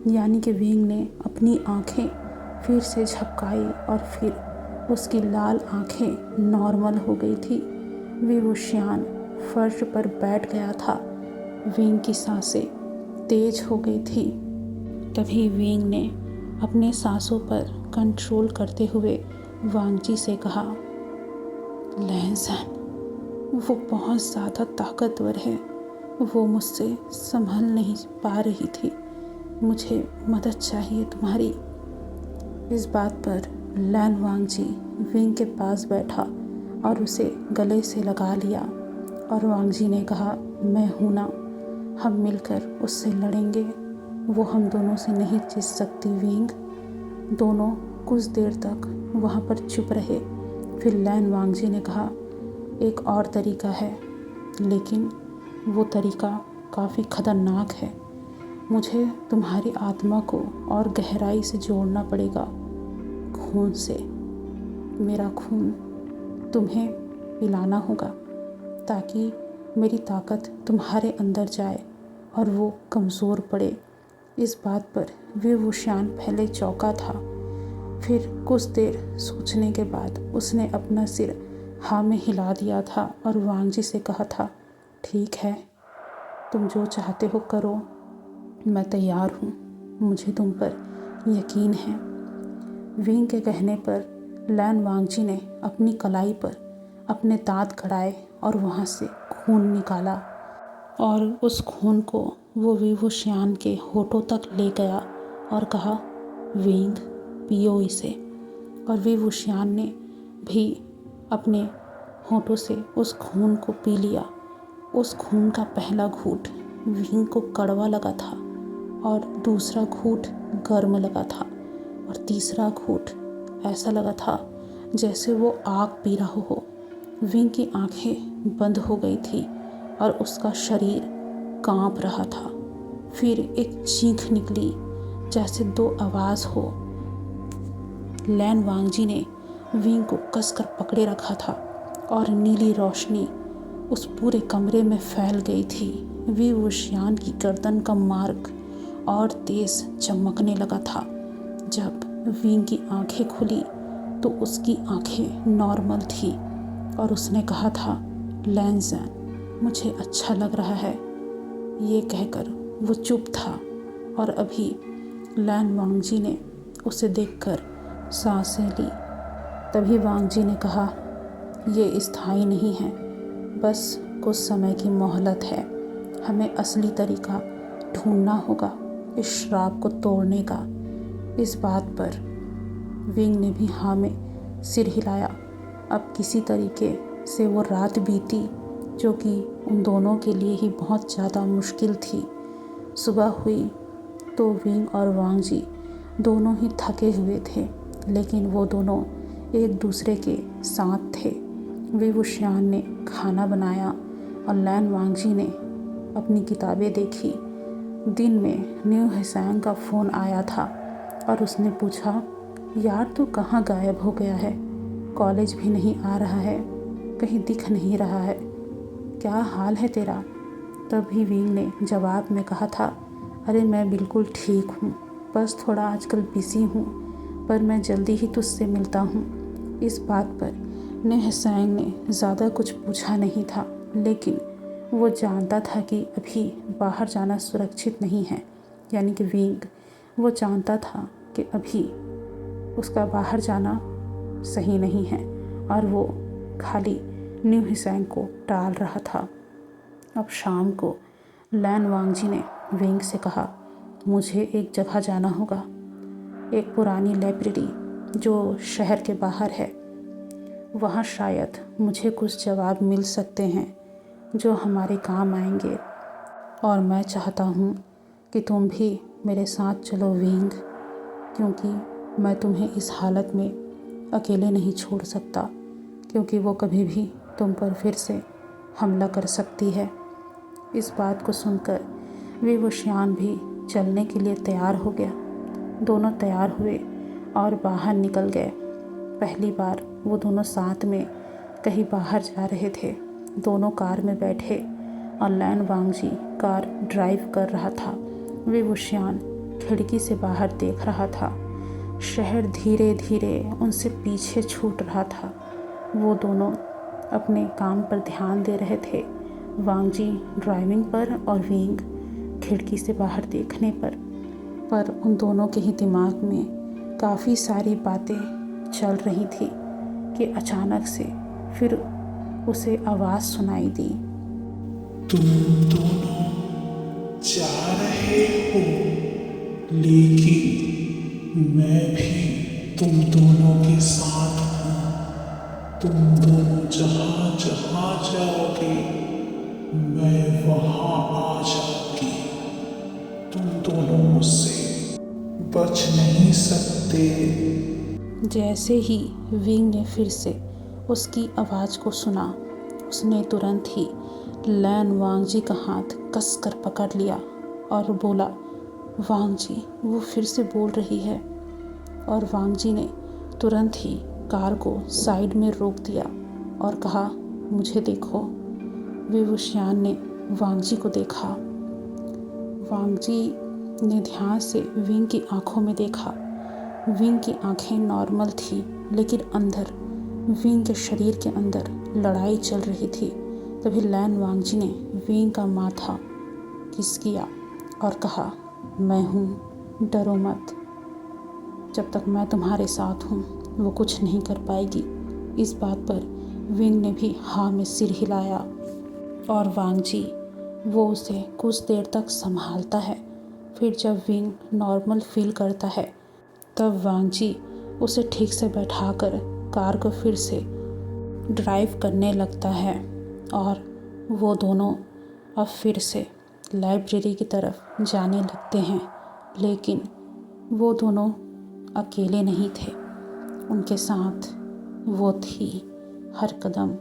यानी कि विंग ने अपनी आँखें फिर से झपकाई और फिर उसकी लाल आँखें नॉर्मल हो गई थी। वी वुशियान फर्श पर बैठ गया था। विंग की सांसें तेज हो गई थी। तभी विंग ने अपने सांसों पर कंट्रोल करते हुए वांगजी से कहा, लैनसन, वो बहुत ज़्यादा ताकतवर है। वो मुझसे संभल नहीं पा रही थी। मुझे मदद चाहिए तुम्हारी। इस बात पर लैन वांगजी विंग के पास बैठा और उसे गले से लगा लिया और वांगजी ने कहा, मैं हूँ ना, हम मिलकर उससे लड़ेंगे। वो हम दोनों से नहीं जीत सकती विंग। दोनों कुछ देर तक वहाँ पर चुप रहे। फिर लैन वांगजी ने कहा, एक और तरीका है, लेकिन वो तरीका काफ़ी ख़तरनाक है। मुझे तुम्हारी आत्मा को और गहराई से जोड़ना पड़ेगा, खून से। मेरा खून तुम्हें पिलाना होगा ताकि मेरी ताकत तुम्हारे अंदर जाए और वो कमज़ोर पड़े। इस बात पर विभूषण पहले चौंका था, फिर कुछ देर सोचने के बाद उसने अपना सिर हाँ में हिला दिया था और वांग जी से कहा था, ठीक है, तुम जो चाहते हो करो, मैं तैयार हूँ, मुझे तुम पर यकीन है। विंग के कहने पर लैन वांगजी ने अपनी कलाई पर अपने दांत गड़ाए और वहाँ से खून निकाला और उस खून को वो विभूषण के होठों तक ले गया और कहा, विंग, पियो इसे। और विभूषण ने भी अपने होठों से उस खून को पी लिया। उस खून का पहला घूंट विंग को कड़वा लगा था और दूसरा घूंट गर्म लगा था और तीसरा घूंट ऐसा लगा था जैसे वो आग पी रहा हो। विंग की आंखें बंद हो गई थी और उसका शरीर कांप रहा था। फिर एक चीख निकली जैसे दो आवाज़ हो। लैन वांगजी ने विंग को कसकर पकड़े रखा था और नीली रोशनी उस पूरे कमरे में फैल गई थी। विभूषण की गर्दन का मार्ग और तेज चमकने लगा था। जब विंग की आंखें खुली तो उसकी आंखें नॉर्मल थी और उसने कहा था, लैनज़ैन, मुझे अच्छा लग रहा है। ये कहकर वो चुप था और अभी लैन वांगजी ने उसे देखकर सांसें ली। तभी वांगजी ने कहा, ये स्थायी नहीं है, बस कुछ समय की मोहलत है। हमें असली तरीका ढूंढना होगा इस श्राप को तोड़ने का। इस बात पर विंग ने भी हाँ में सिर हिलाया। अब किसी तरीके से वो रात बीती जो कि उन दोनों के लिए ही बहुत ज़्यादा मुश्किल थी। सुबह हुई तो विंग और वांगजी दोनों ही थके हुए थे, लेकिन वो दोनों एक दूसरे के साथ थे। विभूषण ने खाना बनाया और लैन वांगजी ने अपनी किताबें देखी। दिन में न्यू हिसैंग का फ़ोन आया था और उसने पूछा, यार तू कहाँ गायब हो गया है? कॉलेज भी नहीं आ रहा है, कहीं दिख नहीं रहा है, क्या हाल है तेरा? तभी विंग ने जवाब में कहा था, अरे मैं बिल्कुल ठीक हूँ, बस थोड़ा आजकल बिज़ी हूँ, पर मैं जल्दी ही तुझसे मिलता हूँ। इस बात पर न्यू हिसैंग ने ज़्यादा कुछ पूछा नहीं था, लेकिन वो जानता था कि अभी बाहर जाना सुरक्षित नहीं है। यानी कि विंग वो जानता था कि अभी उसका बाहर जाना सही नहीं है और वो खाली न्यू हिसैंग को टाल रहा था। अब शाम को लैन वांगजी ने विंग से कहा, मुझे एक जगह जाना होगा, एक पुरानी लाइब्रेरी जो शहर के बाहर है। वहाँ शायद मुझे कुछ जवाब मिल सकते हैं जो हमारे काम आएंगे, और मैं चाहता हूँ कि तुम भी मेरे साथ चलो विंग, क्योंकि मैं तुम्हें इस हालत में अकेले नहीं छोड़ सकता, क्योंकि वो कभी भी तुम पर फिर से हमला कर सकती है। इस बात को सुनकर विभूषण भी चलने के लिए तैयार हो गया। दोनों तैयार हुए और बाहर निकल गए। पहली बार वो दोनों साथ में कहीं बाहर जा रहे थे। दोनों कार में बैठे और लैन वांगजी कार ड्राइव कर रहा था। विभूषण खिड़की से बाहर देख रहा था। शहर धीरे धीरे उनसे पीछे छूट रहा था। वो दोनों अपने काम पर ध्यान दे रहे थे, वांगजी ड्राइविंग पर और विंग खिड़की से बाहर देखने पर उन दोनों के ही दिमाग में काफ़ी सारी बातें चल रही थी कि अचानक से फिर उसे आवाज़ सुनाई दी, तुम दोनों जा रहे हो, लेकिन मैं भी तुम दोनों के साथ हूँ। तुम दोनों जहाँ जहाँ जाओगे मैं वहाँ आ जाऊंगी। तुम दोनों मुझसे बच नहीं सकते। जैसे ही विंग ने फिर से उसकी आवाज़ को सुना, उसने तुरंत ही लैन वांगजी का हाथ कसकर पकड़ लिया और बोला, वांगजी वो फिर से बोल रही है। और वांगजी ने तुरंत ही कार को साइड में रोक दिया और कहा, मुझे देखो। विवुशियान ने वांगजी को देखा। वांगजी ने ध्यान से विंग की आंखों में देखा। विंग की आंखें नॉर्मल थी, लेकिन अंदर विंग के शरीर के अंदर लड़ाई चल रही थी। तभी लैन वांगजी ने विंग का माथा किस किया और कहा, मैं हूँ, डरो मत। जब तक मैं तुम्हारे साथ हूँ वो कुछ नहीं कर पाएगी। इस बात पर विंग ने भी हाँ में सिर हिलाया और वांगजी वो उसे कुछ देर तक संभालता है। फिर जब विंग नॉर्मल फील करता है तब वांगजी उसे ठीक से बैठाकर कार को फिर से ड्राइव करने लगता है और वो दोनों अब फिर से लाइब्रेरी की तरफ जाने लगते हैं। लेकिन वो दोनों अकेले नहीं थे, उनके साथ वो थी, हर कदम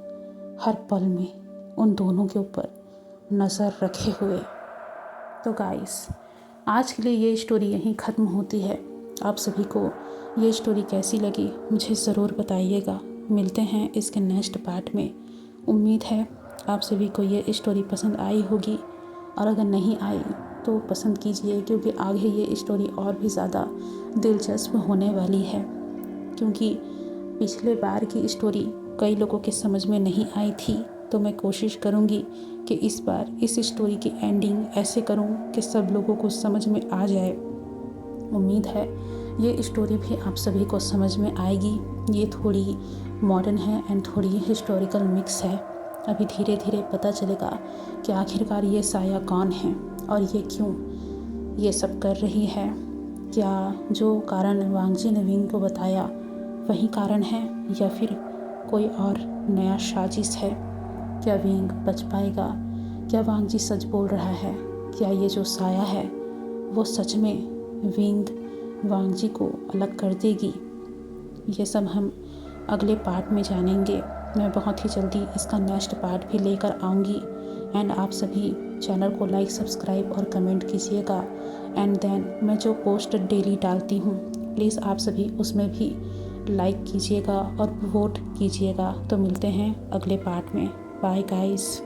हर पल में उन दोनों के ऊपर नज़र रखे हुए। तो गाइस, आज के लिए ये स्टोरी यहीं ख़त्म होती है। आप सभी को ये स्टोरी कैसी लगी मुझे ज़रूर बताइएगा। मिलते हैं इसके नेक्स्ट पार्ट में। उम्मीद है आप सभी को ये स्टोरी पसंद आई होगी, और अगर नहीं आई तो पसंद कीजिए, क्योंकि आगे ये स्टोरी और भी ज़्यादा दिलचस्प होने वाली है। क्योंकि पिछले बार की स्टोरी कई लोगों के समझ में नहीं आई थी, तो मैं कोशिश करूँगी कि इस बार इस स्टोरी की एंडिंग ऐसे करूँ कि सब लोगों को समझ में आ जाए। उम्मीद है ये स्टोरी भी आप सभी को समझ में आएगी। ये थोड़ी मॉडर्न है एंड थोड़ी हिस्टोरिकल मिक्स है। अभी धीरे धीरे पता चलेगा कि आखिरकार ये साया कौन है और ये क्यों ये सब कर रही है। क्या जो कारण वांगजी ने विंग को बताया वही कारण है, या फिर कोई और नया साजिश है? क्या विंग बच पाएगा? क्या वांगजी सच बोल रहा है? क्या ये जो साया है वो सच में विंग वांगजी को अलग कर देगी? ये सब हम अगले पार्ट में जानेंगे। मैं बहुत ही जल्दी इसका नेक्स्ट पार्ट भी लेकर आऊँगी। एंड आप सभी चैनल को लाइक, सब्सक्राइब और कमेंट कीजिएगा। एंड देन मैं जो पोस्ट डेली डालती हूँ, प्लीज़ आप सभी उसमें भी लाइक कीजिएगा और वोट कीजिएगा। तो मिलते हैं अगले पार्ट में। Bye guys.